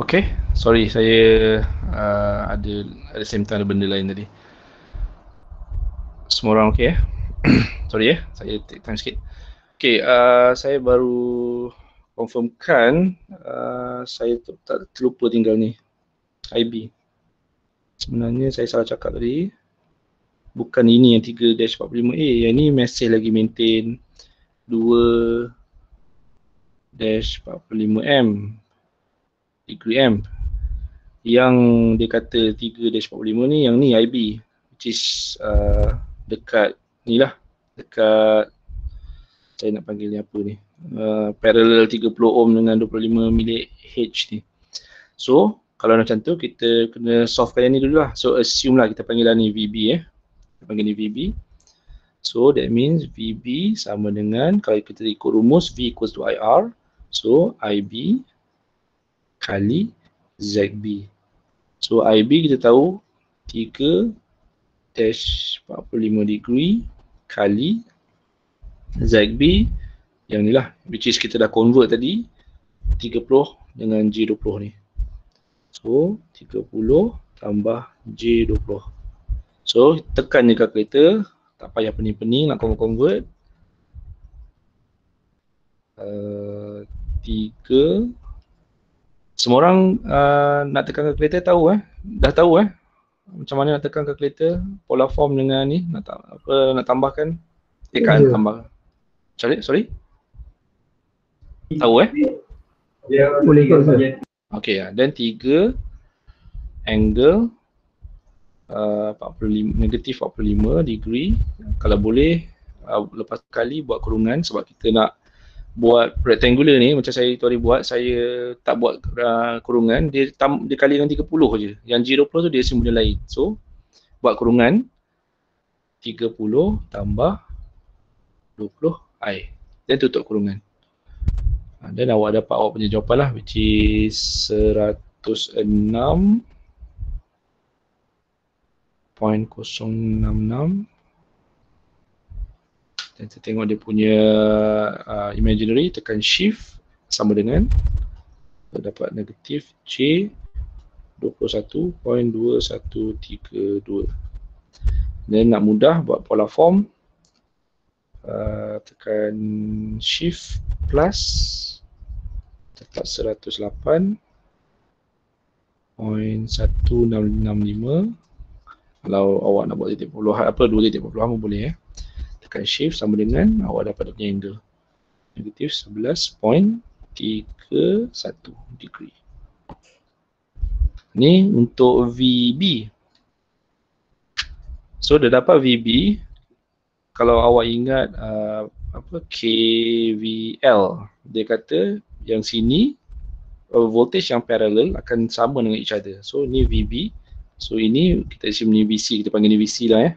Okay, sorry saya ada same time ada benda lain tadi. Semua orang okay sorry saya take time sikit. Okay, saya baru confirmkan saya tak terlupa tinggal ni IB. Sebenarnya saya salah cakap tadi. Bukan ini yang 3-45A, yang ni masih lagi maintain 2-45M degree amp. Yang dia kata 3-45 ni, yang ni IB, which is dekat ni lah, dekat saya nak panggil ni apa ni, parallel 30 ohm dengan 25 mAh ni. So kalau macam tu kita kena solvekan yang ni dulu lah. So assume lah kita panggil lah ni VB kita panggil ni VB. So that means VB sama dengan, kalau kita ikut rumus, V equals to IR. So IB kali ZB. So IB kita tahu 3-45 degree kali ZB yang ni lah, which is kita dah convert tadi 30 dengan J20 ni. So 30 tambah J20. So tekan je kalkulator, tak payah pening-pening nak convert. 3. Semua orang nak tekan kalkulator tahu dah tahu macam mana nak tekan kalkulator, polar form dengan ni nak tambahkan, tambah. Sorry? Tahu Boleh ikut saya. Okay, dan 3 angle 45, negatif 45 degree. Kalau boleh lepas kali buat kurungan, sebab kita nak buat rectangular ni macam saya tu hari buat, saya tak buat kurungan, dia kali dengan 30 je. Yang J20 tu dia benda lain. So buat kurungan 30 tambah 20 I, dan tutup kurungan. Dan awak dapat awak punya jawapan lah, which is 106.066. Dan kita tengok dia punya imaginary, tekan shift sama dengan, dapat negatif J 21.2132. Dan nak mudah buat polar form, tekan shift plus, dapat 108.1665. Kalau awak nak buat titik puluhan, 2 titik puluhan pun boleh tekan shift sama dengan, awak dapat dia punya angle negatif 11.31 degree. Ni untuk VB. So dah dapat VB. Kalau awak ingat KVL, dia kata yang sini voltage yang parallel akan sama dengan each other. So ni VB. So ini kita assume ni VC, kita panggil ni VC lah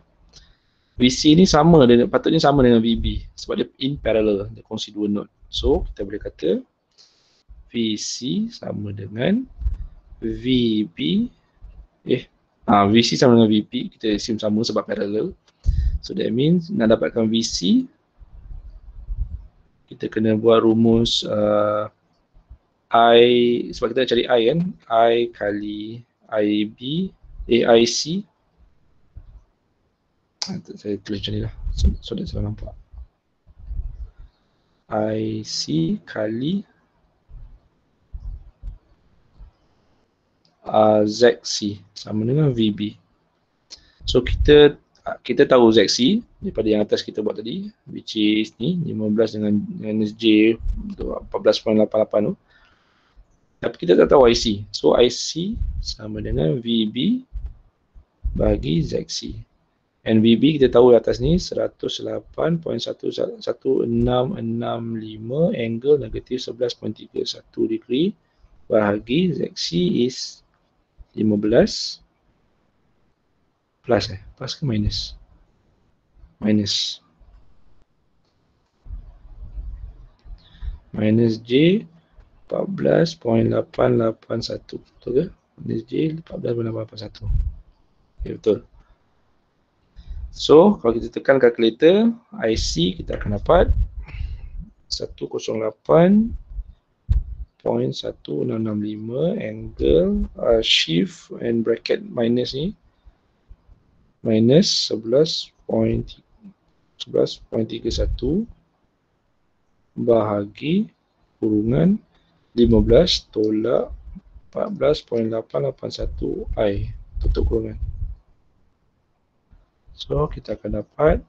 VC ni sama, dia patutnya sama dengan VB sebab dia in parallel, dia kongsi dua node. So kita boleh kata VC sama dengan VB, VC sama dengan VB, kita assume sama sebab parallel. So that means nak dapatkan VC, kita kena buat rumus I, sebab kita nak cari I I kali IB, AIC. Saya tulis macam ni lah, so that salah nampak. IC kali ZC sama dengan VB. So kita tahu ZC daripada yang atas kita buat tadi, which is ni 15 dengan J 14.88 tu. Tapi kita tak tahu IC. So IC sama dengan VB bagi ZC. And VB kita tahu di atas ni 108.1665 angle negatif 11.31 degree bahagi ZC is 15 plus plus ke minus? Minus J 14.881, betul ke? Minus J 14.881. Ya, betul. So kalau kita tekan kalkulator, IC kita akan dapat 108.1665 0.1665 angle shift and bracket minus ni minus 11.31 bahagi kurungan 15 tolak 14.881 I tutup kurungan. So kita akan dapat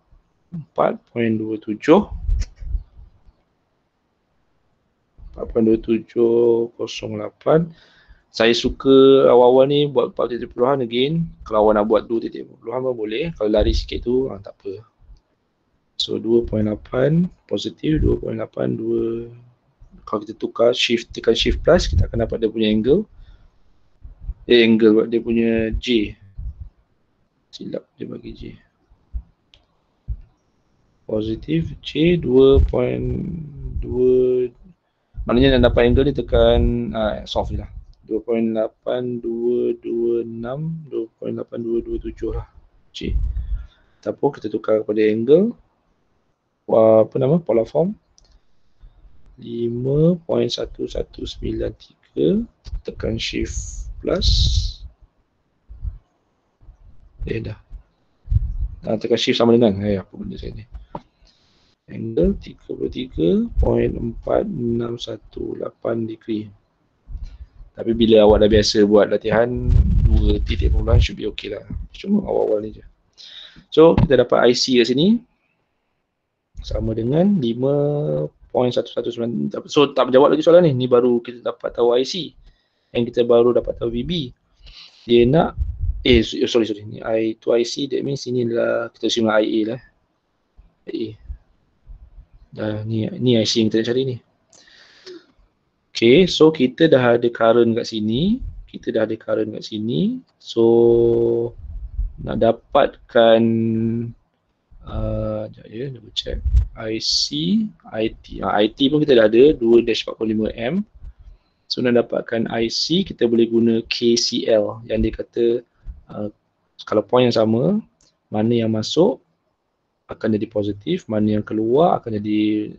4.2708. Saya suka awal-awal ni buat 4.0 again. Kalau awak nak buat 2.0 pun boleh. Kalau lari sikit tu tak apa. So 2.8 positif, 2.8 2. Kalau kita tukar tekan shift plus, kita akan dapat dia punya angle. Angle dia punya J. Silap dia bagi J. Positif J 2.2. Maknanya nak dapat angle ni tekan soft je lah. 2.8226 2.8227 lah J. Ataupun kita tukar kepada angle polar form 5.1193 tekan shift plus dah. Tekan shift sama dengan apa benda saya ni. Angle 33.4618 degree. Tapi bila awak dah biasa buat latihan 2.0 should be okay lah. Cuma awal-awal ni je. So kita dapat IC kat sini sama dengan 5.1119. So tak menjawab lagi soalan ni. Ni baru kita dapat tahu IC. Yang kita baru dapat tahu VB. Dia nak sorry ni I2 IC, that means ini adalah kita simpan IA lah. IA. Ni IC yang kita nak cari ni. Okay, so kita dah ada current kat sini. So nak dapatkan sekejap ya, double check. IC, IT. IT pun kita dah ada 2-45M. So nak dapatkan IC, kita boleh guna KCL yang dia kata kalau point yang sama, mana yang masuk akan jadi positif, mana yang keluar akan jadi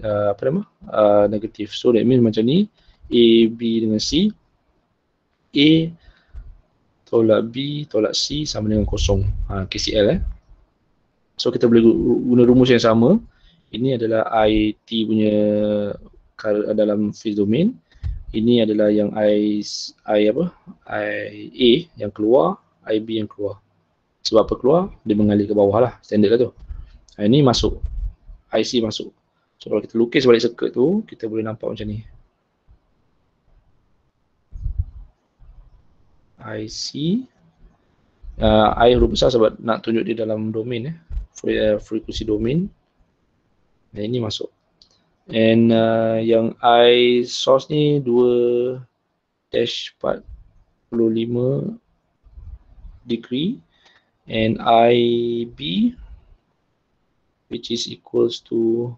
negatif. So that means macam ni, A, B dengan C. A tolak B tolak C sama dengan kosong. KCL So kita boleh guna rumus yang sama. Ini adalah IT punya dalam phase domain. Ini adalah yang IA yang keluar, IB yang keluar. Sebab apa keluar? Dia mengalir ke bawah lah, standard lah tu. Ini masuk, IC masuk. So kalau kita lukis balik circuit tu, kita boleh nampak macam ni. IC, I huruf besar sebab nak tunjuk dia dalam domain frekuensi domain. Dan ini masuk. And yang I source ni 2-45 degree and IB which is equals to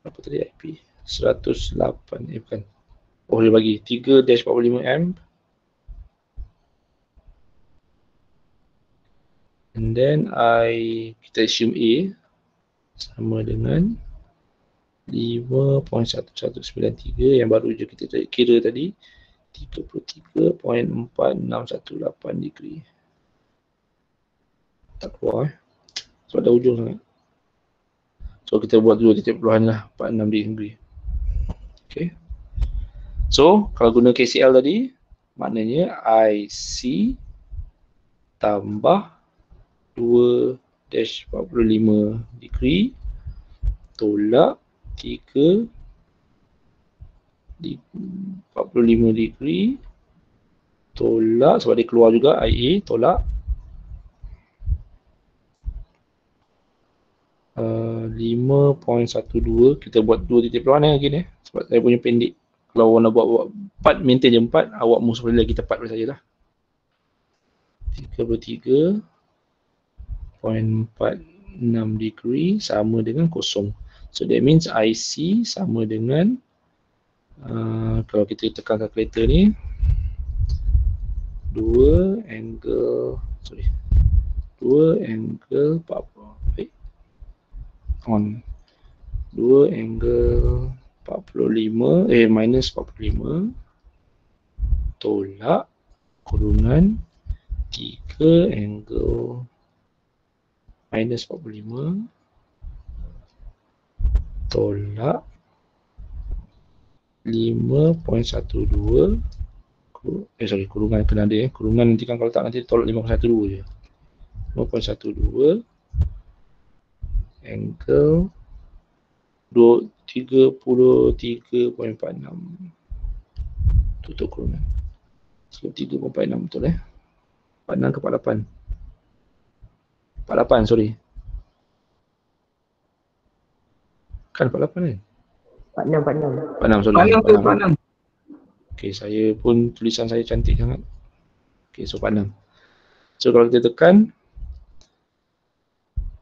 apa tadi IB 108 bukan. Oh dia bagi 3-45 amp. And then kita assume A sama dengan 5.1193 yang baru je kita kira tadi 33.4618 degree. Tak keluar sebab dah ujung sangat. So kita buat 2.0 lah, 46 degree. Okay. So kalau guna KCL tadi, maknanya IC tambah 2-45 degree tolak 3 di 45 degree tolak sebab dia keluar juga IA tolak 5.12. Kita buat 2.0 lagi ni sebab saya punya pendek. Kalau awak nak buat 4, maintain je 4, awak musuh lagi tepat pada sajalah. 33.46 degree sama dengan kosong. So that means IC sama dengan kalau kita tekan kalkulator ni 2 angle 2 angle minus 45 tolak kurungan 3 angle minus 45 tolak 5.12 kurungan kena ada kurungan nanti kan kalau tak nanti tolak 5.12 je. 5.12 angle 33.46 tutup kurungan 33.46 betul 46 ke 48 48 sorry kan 48 kan 46 sorry Panang tu, panang. Okay, saya pun tulisan saya cantik sangat. Okay, so 46. So kalau kita tekan,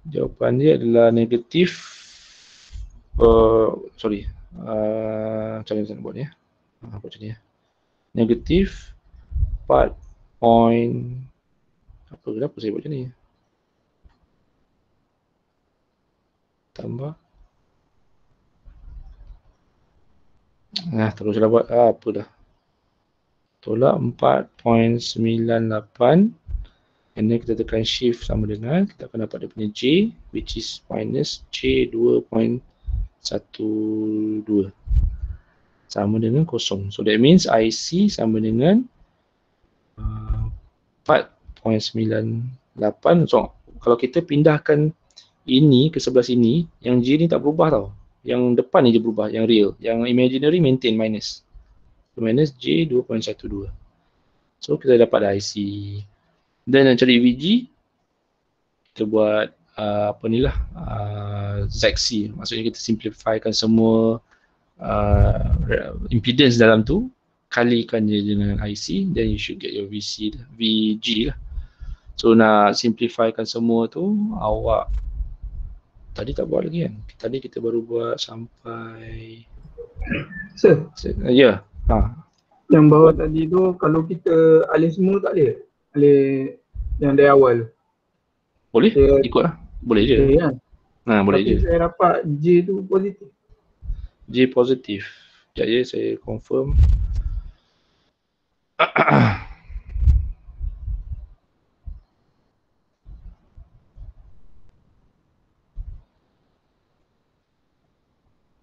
jawapan dia adalah negatif. Macam mana saya nak buat ni? Apa macam ni? Negatif 4 point. Kenapa saya buat macam ni? Tambah. Nah, teruslah buat. Apa dah? Tolak 4.98 and then kita tekan shift sama dengan kita akan dapat dia punya J which is minus J 2.12 sama dengan kosong. So that means IC sama dengan 4.98. So kalau kita pindahkan ini ke sebelah sini, yang J ni tak berubah tau. Yang depan ni je berubah, yang real. Yang imaginary maintain minus. Minus J 2.12. So kita dapat IC. Dan nak cari VG, kita buat ZC. Maksudnya kita simplifykan semua impedance dalam tu, kalikan je dengan IC, then you should get your VG lah. So nak simplifykan semua tu, awak tadi tak buat lagi kan? Tadi kita baru buat sampai ya. Yang bawah tadi tu kalau kita alih semua tak boleh? Alih yang dari awal. Boleh? Ikut lah. Boleh je. Kan? Boleh je. Tapi saya dapat J tu positif. J positif. Sekejap je saya confirm.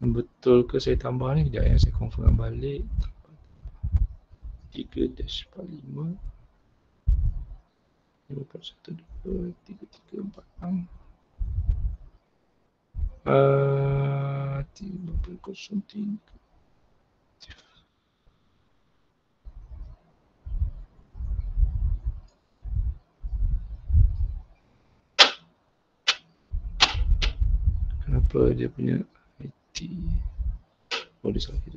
Betul ke saya tambah ni? Sekejap ya, saya confirm balik. 3-45 5.12 3346 3.03. Kenapa dia punya IT dia salah kita.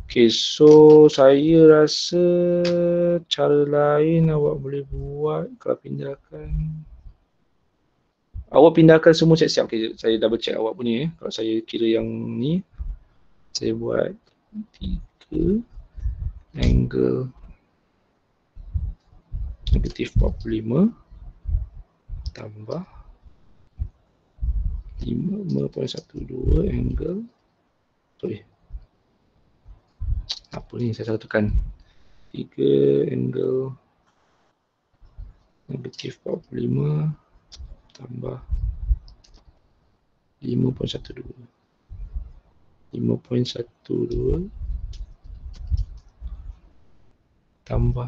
Okay, so saya rasa cara lain awak boleh buat kalau pindahkan. Awak pindahkan semua siap-siap. Okay, saya double check awak punya. Kalau saya kira yang ni, saya buat 3 angle negatif 45 tambah 5.12 angle. Sorry. Apa ni saya salah tekan 3 angle negatif 45 tambah 5.12 tambah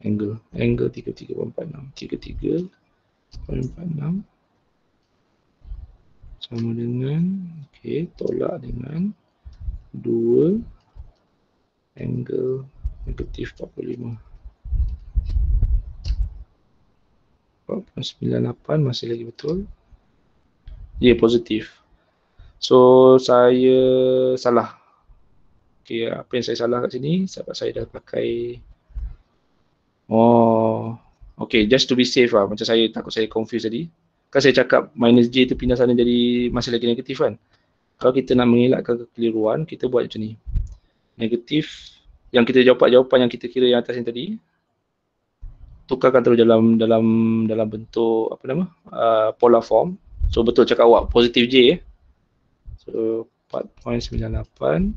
angle 33.46 sama dengan tolak dengan 2 angle negatif 45 4.98 masih lagi betul. Positif. So saya salah. Apa yang saya salah kat sini sebab saya dah pakai just to be safe lah. Macam saya takut saya confuse tadi. Kan saya cakap minus J tu pindah sana jadi masih lagi negatif kan. Kalau kita nak mengelakkan kekeliruan, kita buat macam ni. Negatif yang kita jawapan yang kita kira yang atas yang tadi, tukarkan terus dalam bentuk polar form. So betul cakap awak positif J So 4.98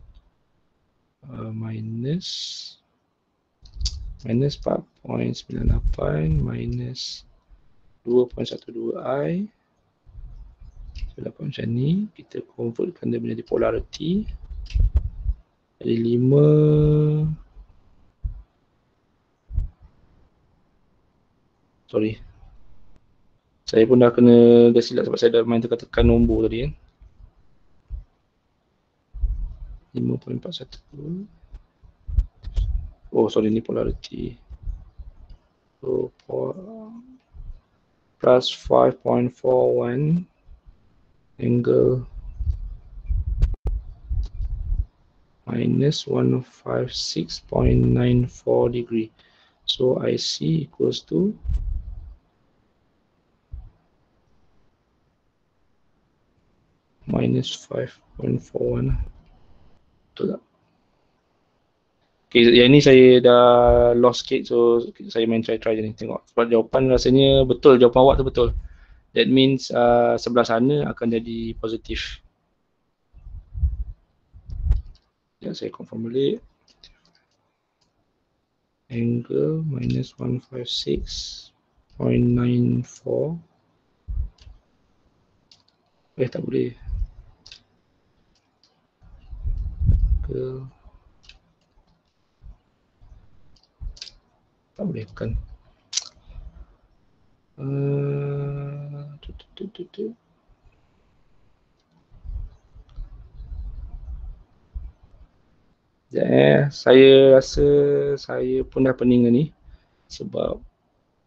minus 4.98 minus 2.12i. So dapat macam ni, kita convertkan dia menjadi polarity. Jadi 5, sorry, saya pun dah kena silap sebab saya dah main tekan nombor tadi kan. 5.41. Oh sorry, ni polarity. So plus 5.41 angle minus 156.94 degree. So IC equals to minus 5.41. Betul tak? Okay, yang ni saya dah lost sikit, so saya main try je ni, tengok. Sebab jawapan rasanya betul, jawapan awak tu betul. That means sebelah sana akan jadi positif. Ya, saya confirm balik. Angle minus 156.94. Tak boleh. Tak boleh kan. Saya rasa saya pun dah pening dah ni sebab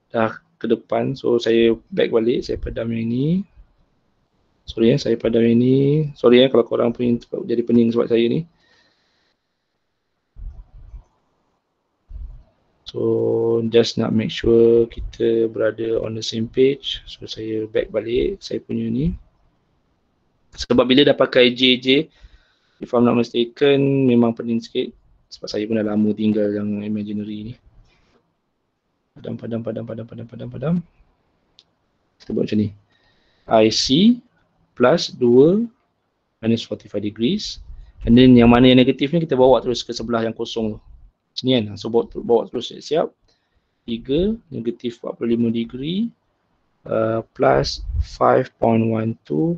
dah ke depan, so saya back balik, saya padam yang ni. Sorry saya padam yang ni. Sorry kalau korang pun jadi pening sebab saya ni. So just nak make sure kita berada on the same page. So saya back balik saya punya ni. Sebab bila dah pakai JJ, if I'm not mistaken, memang pening sikit. Sebab saya pun dah lama tinggal yang imaginary ni. Padam. Kita buat macam ni. IC plus 2 minus 45 degrees. And then yang mana yang negatif ni kita bawa terus ke sebelah yang kosong tu. Sini kan. So bawa terus siap. 3 negatif 45 degree plus 5.12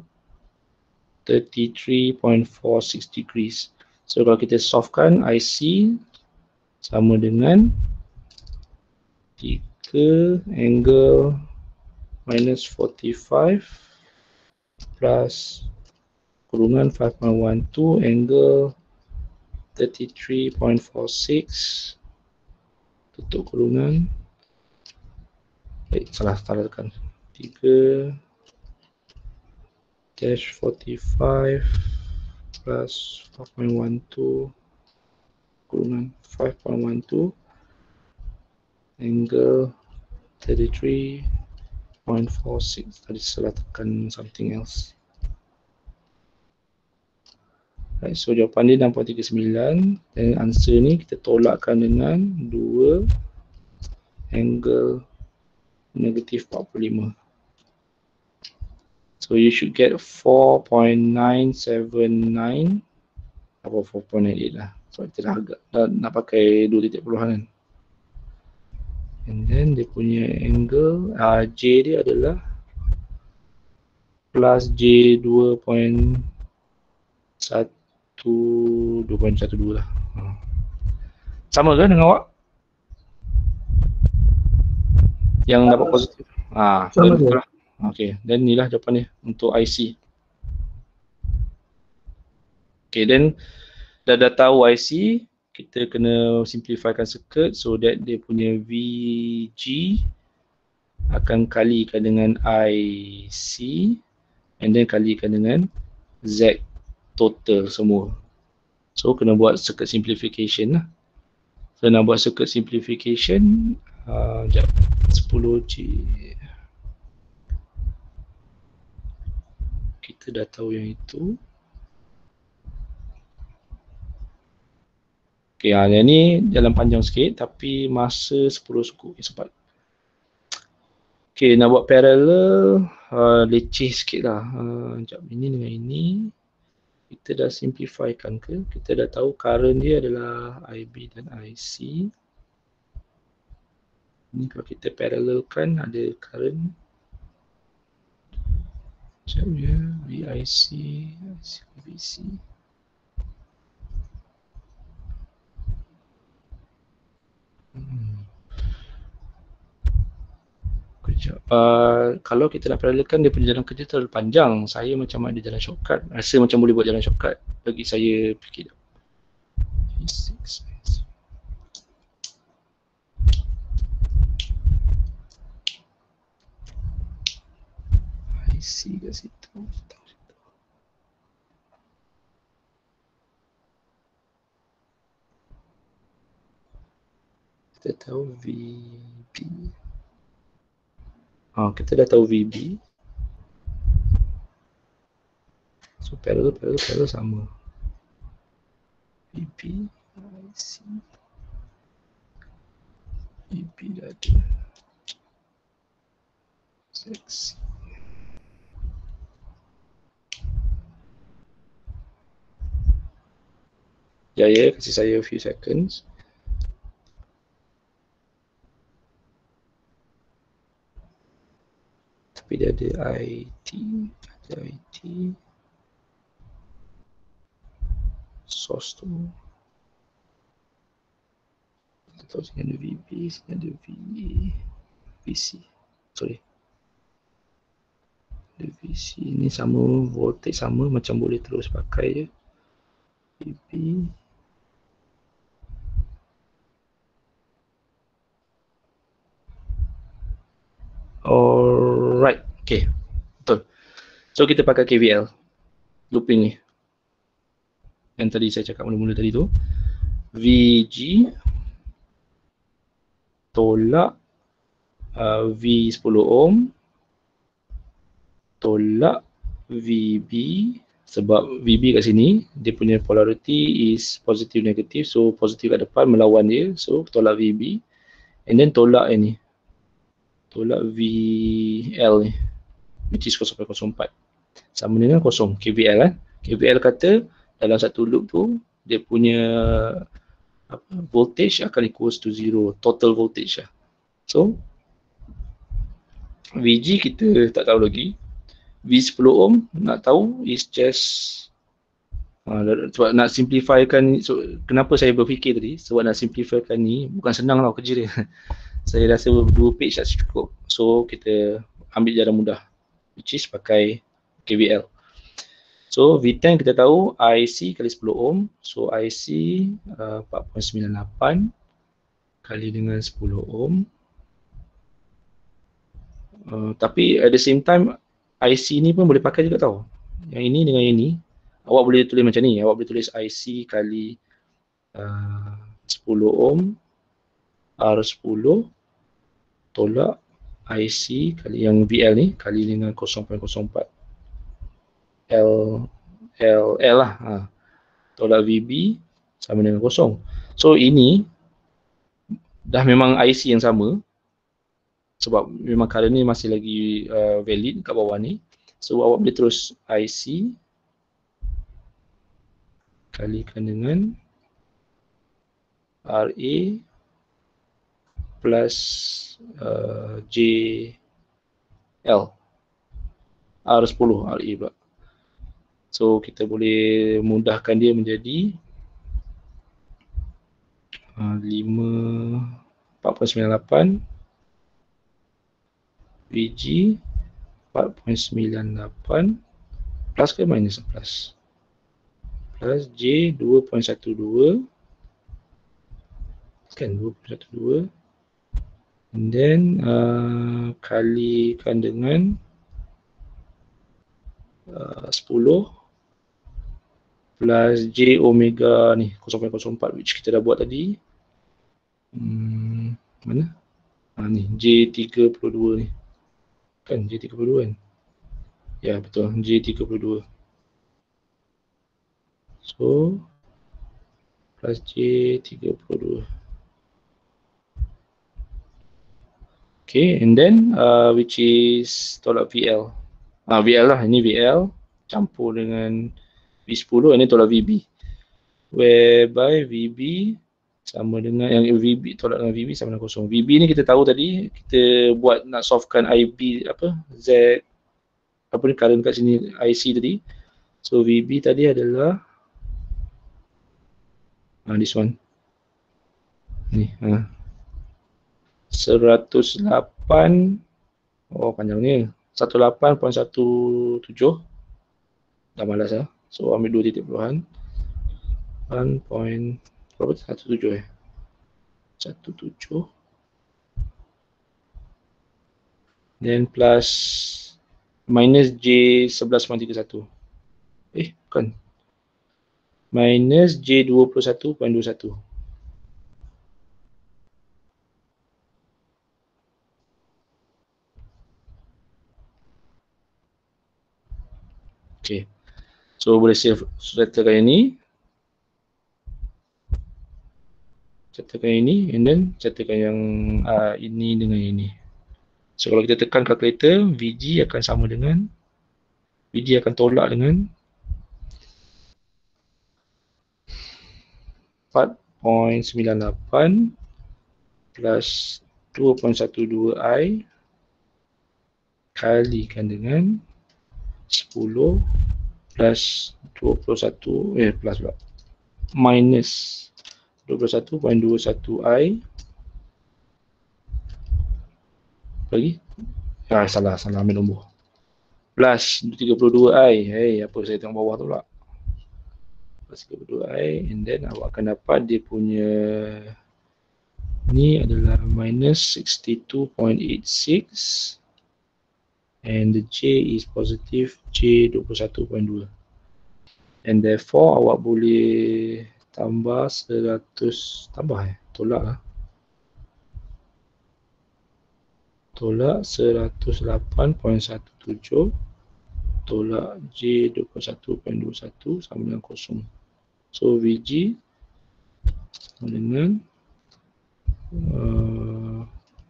33.46 degrees. So kalau kita solvekan, IC sama dengan 3 angle minus 45 plus kurungan 5.12 angle 33.46 tutup kurungan. Salah tekan. 3 dash 45 plus 5.12 kurungan 5.12 angle 33.46. Tadi salah tekan something else. Right, so jawapan dia 6.39 dan answer ni kita tolakkan dengan 2 angle negatif 45. So you should get 4.979 atau 4.98 lah. So kita dah agak nak pakai 2 titik puluhan kan. And then dia punya angle J dia adalah plus J 2.12 lah. Sama ke dengan awak? Yang dapat positif. Sama betul lah. Okay, dan inilah jawapan dia untuk IC. Okay, then dah tahu IC, kita kena simplifykan circuit so that dia punya VG akan kalikan dengan IC and then kalikan dengan Z total semua. So kena buat circuit simplification lah. So nak buat circuit simplification, 10G. Kita dah tahu yang itu. Okay, yang ni jalan panjang sikit tapi masa 10 suku. Okay, sempat. Okay, nak buat parallel, leceh sikit lah. Sekejap, ini dengan ini. kita dah simplifykan ke? Kita dah tahu current dia adalah IB dan IC. Ini kalau kita parallelkan ada current. Sekejap ya, VIC, ICVC. Kejap. Kalau kita nak parallelkan, dia punya jalan kerja terlalu panjang. Saya macam ada jalan shortcut. Rasa macam boleh buat jalan shortcut. Bagi saya fikir. IC kat situ. Kita tahu VB. Kita dah tahu VB. So parallel sama. VB, IC. VB dah ada. Seksi. Ya, kasih saya a few seconds. Tapi dia ada IT, source tu. Kita tahu sini ada VB, sini ada VC. Sorry. Ada VC, ni sama, voltage sama, macam boleh terus pakai je. VB. Alright, okay, betul. So kita pakai KVL looping ni. Yang tadi saya cakap mula-mula tadi tu. VG tolak V10 ohm tolak VB, sebab VB kat sini dia punya polarity is positive negative, so positif kat depan melawan dia, so tolak VB, and then tolak ni, tolak VL ni, which is 0.04 sama dengan kosong. KVL kan, KVL kata dalam satu loop tu dia punya voltage akan equals to 0, total voltage lah. So VG kita tak tahu lagi, V10 ohm nak tahu is just sebab nak simplifykan. So kenapa saya berfikir tadi, sebab nak simplifykan ni bukan senang tau kerja dia. Saya rasa 2 page tak cukup, so kita ambil jalan mudah, which is pakai KVL. So V10 kita tahu IC kali 10 ohm, so IC 4.98 kali dengan 10 ohm. Tapi at the same time IC ni pun boleh pakai juga tau. Yang ini dengan yang ini, awak boleh tulis macam ni, awak boleh tulis IC kali 10 ohm R10 tolak IC kali yang VL ni kali dengan 0.04 L lah, tolak VB sama dengan 0. So ini dah memang IC yang sama, sebab memang current ni masih lagi valid kat bawah ni. So awak boleh terus IC kalikan dengan RA plus JL R10 RA pula. So kita boleh mudahkan dia menjadi 4.98 VG 4.98 plus ke minus? Plus J 2.12 kan, 2.12, and then kalikan dengan 10 plus J omega ni 0.04 which kita dah buat tadi. Mana? Ni J32 ni. Kan J32 kan? Ya betul, J32. So plus J32. Okay, and then which is tolak VL. VL lah, ini VL campur dengan V10 ini tolak VB. Whereby VB sama dengan yang VB tolak dengan VB sama dengan kosong. VB ni kita tahu tadi kita buat nak solvekan IB apa Z apa ni current kat sini IC tadi. So VB tadi adalah this one. Ni 108 panjang ni 18.17 dah malas lah. So ambil 2 titik puluhan 1.17 17 then plus minus J 11.31 bukan minus J 21.21 okay. So boleh settlekan ini and then settlekan yang ini dengan ini. So kalau kita tekan calculator, VG akan sama dengan VG akan tolak dengan 4.98 plus 2.12i kalikan dengan 10 plus 21 plus pula minus 21.21i lagi salah ambil nombor plus 32i apa saya tengok bawah tu pula plus 32i and then awak akan dapat dia punya ni adalah minus 62.86 and the J is positive J 21.2 and therefore awak boleh tambah 100 tolak lah tolak 108.17 tolak J 21.21 sama dengan kosong. So VG sama dengan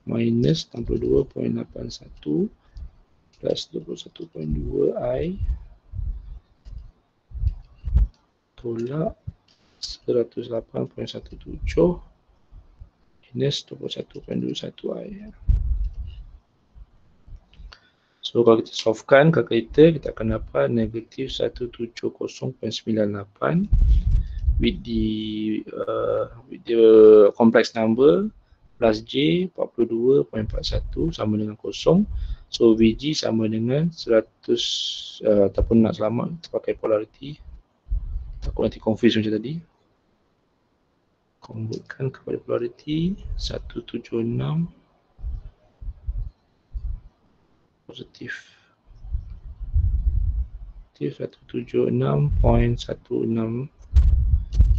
minus 62.81 plus 21.2i tolak 108.17 minus 21.21i. So kalau kita solvekan calculator, kita akan dapat negatif 170.98 with the complex number plus J 42.41 sama dengan kosong. So VG sama dengan 100 ataupun nak selamat kita pakai polarity. Takut nanti confuse macam tadi. Convertkan kepada polarity 176 positif 176.16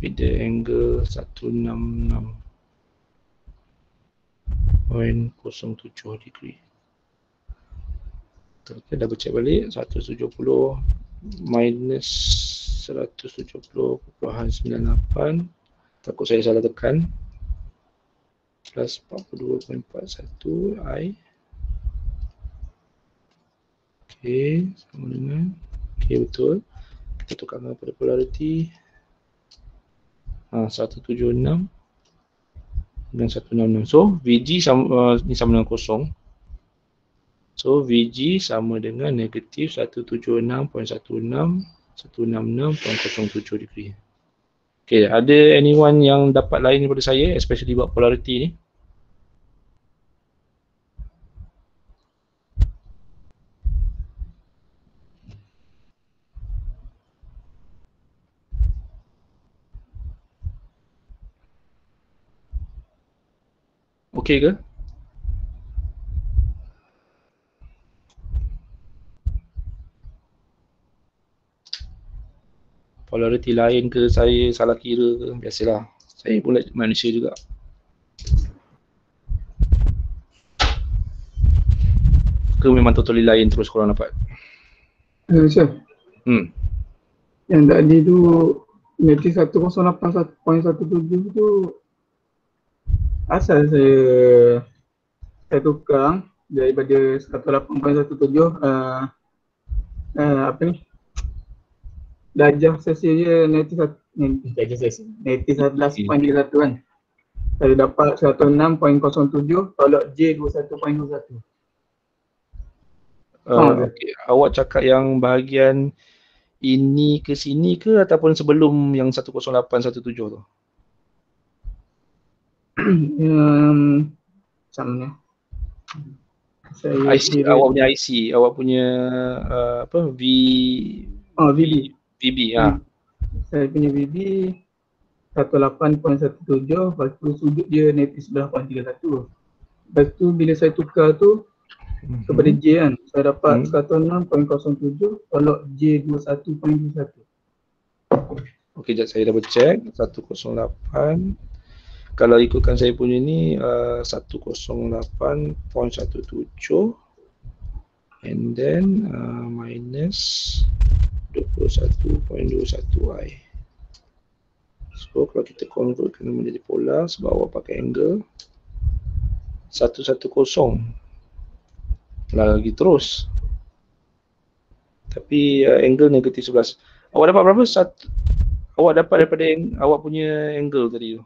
with the angle 166.07 degree. Kita double check balik 170 minus 170.98 takut saya salah tekan plus 42.41 I. Okey, sama dengan betul. Kita tukarkan pada polarity 176 dengan 166. So VG sama ni sama dengan kosong. So VG sama dengan negatif 176.16 166.07 degree. Okay, ada anyone yang dapat lain daripada saya, especially buat polarity ni? Okay ke? Polarity lain ke, saya salah kira ke, biasalah. Saya pun manusia juga. Ke memang totally lain terus korang dapat? Chef. Yang tadi tu negatif 108.17 tu asal saya tukar daripada 108.17 apa ni darjah sesi dia native darjah sesi native 11.31 kan. Saya dapat 106.07, tolak J 21.21. Okay. Awak cakap yang bahagian ini ke sini ke ataupun sebelum yang 10817 tu? Macamnya. IC, awak punya IC, awak punya apa VB. VB Saya punya VB 18.17, lepas tu sudut dia native 11.31. Lepas tu bila saya tukar tu kepada J kan, saya dapat 106.07, tolak J 21.21. Okey, jap saya double check. 108. Kalau ikutkan saya punya ni 108.17 and then minus 21.21i. So kalau kita convert kena menjadi polar sebab awak pakai angle 110 lagi terus. Tapi angle negatif 11. Awak dapat berapa? Awak dapat daripada awak punya angle tadi tu.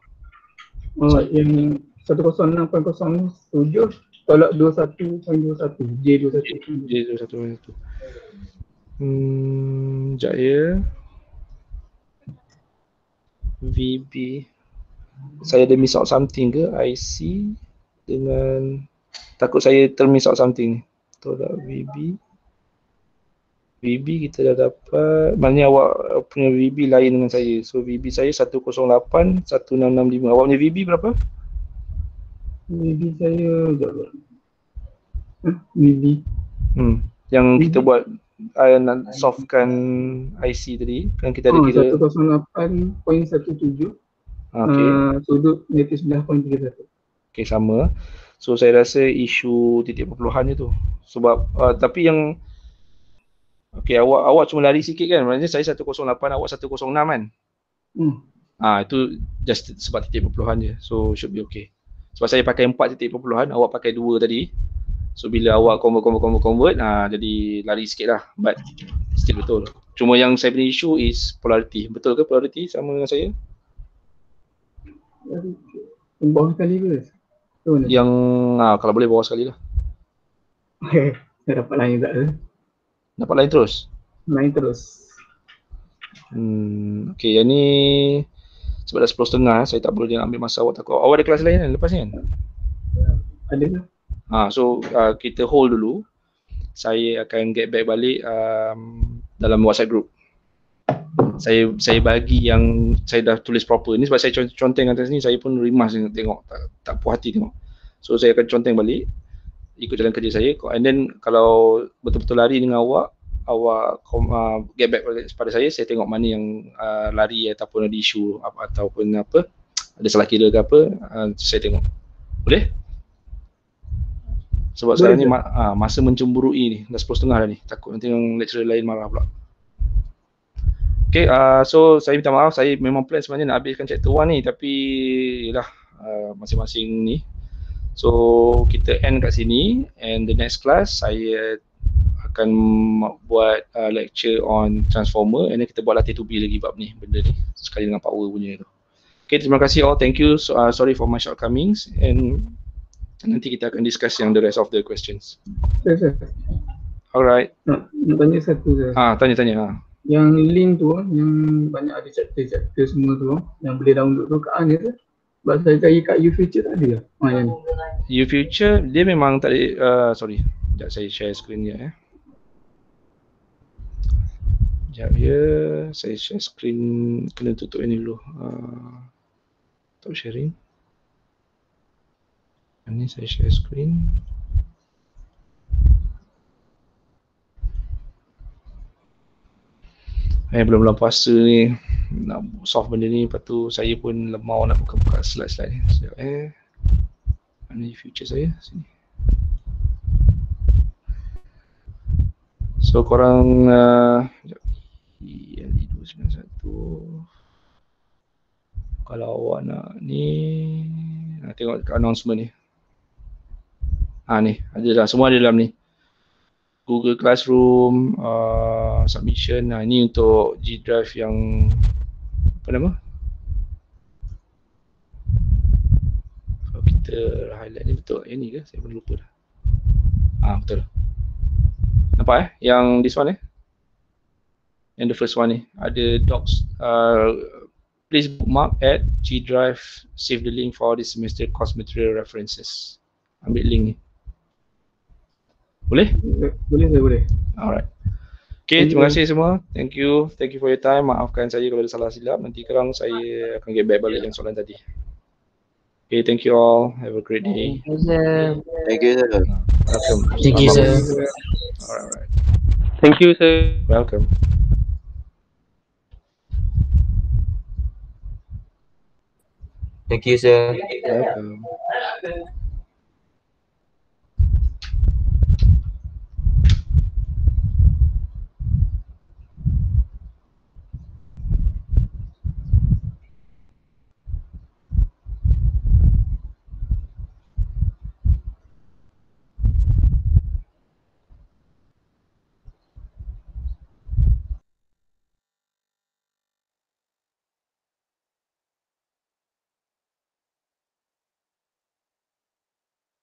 Yang 106.07 tolak 21.21 J 21.21. Sekejap ya. VB. Saya ada miss out something ke? IC dengan takut saya termiss out something. Tolak VB. VB kita dah dapat. Maknanya awak punya VB lain dengan saya. So VB saya 108.1665. Awak punya VB berapa? VB saya VB. Yang VB. kita buat nak softkan IC tadi kan kita ada kira 108.17. Sudut native 11.31. Okey, sama. So saya rasa isu titik perpuluhannya tu. Sebab tapi yang okey, awak cuma lari sikit kan. Maknanya saya 108, awak 106 kan. Itu just sebab titik perpuluhan je. So should be okay. Sebab saya pakai 4 titik perpuluhan, awak pakai 2 tadi. So bila awak convert jadi lari sikit lah. But still betul. Cuma yang saya punya issue is polarity. Betul ke polarity sama dengan saya? Bawah sekali ke? Yang kalau boleh bawah sekali lah. Saya dapat lain tak ke? Dapat lain terus? Lain terus. Okay, yang ni sebab dah 10.30 saya tak boleh ambil masa awak takut. Awak ada kelas lain kan lepas ni kan? Ada ke? So kita hold dulu. Saya akan get back balik dalam WhatsApp group. Saya bagi yang saya dah tulis proper. Ni sebab saya conteng atas ni, saya pun rimas tengok, tak puas hati tengok. So saya akan conteng balik, ikut jalan kerja saya. And then kalau betul-betul lari dengan awak get back pada saya tengok mana yang lari ataupun ada isu ataupun apa, ada salah kira ke apa, saya tengok. Boleh? Sebab sekarang ni masa mencemburui ni, dah 10.30 dah ni. Takut nanti yang lecturer lain marah pula. Okay, so saya minta maaf, saya memang plan sebenarnya nak habiskan chapter 1 ni, tapi yelah, masing-masing ni. So kita end kat sini, and the next class saya akan buat lecture on transformer, and then kita buat latih 2B lagi bab ni, benda ni, sekali dengan power punya tu. Okay, terima kasih all, thank you, sorry for my shortcomings, and nanti kita akan discuss yang the rest of the questions. Sir. Alright. Nak tanya satu je. Tanya. Yang link tu, yang banyak ada chapter semua tu, yang boleh download tu kat mana tu? Sebab saya cari kat UFuture tak ada ke? Yang ni. UFuture, dia memang tak ada, sorry. Sekejap saya share screen je Sekejap ya, saya share screen, kena tutup ini dulu. Stop sharing. Ini saya share screen. Belum puasa ni, nak solve benda ni, lepas tu saya pun lemau nak buka slide-slide ni. Sekejap mana future saya? Sini. So korang LE291, kalau awak nak ni, tengok kat announcement ni. Ni, ada dah, semua ada dalam ni. Google Classroom, submission. Nah, ini untuk G Drive yang apa nama? Kalau kita highlight ni betul yang ni ke? Saya pun lupa dah. Betul. Nampak Yang this one Yang the first one ni ada docs. Please bookmark at G Drive, save the link for this semester course material references. Ambil link ni. Boleh? Boleh. Alright. Okay, terima kasih semua. Thank you for your time. Maafkan saya kalau ada salah silap. Nanti sekarang saya akan get back balik yang soalan tadi. Okay, thank you all. Have a great day. Thank you, sir. Welcome. Thank you, sir. Alright. Thank you, sir. Welcome. Thank you, sir. Welcome.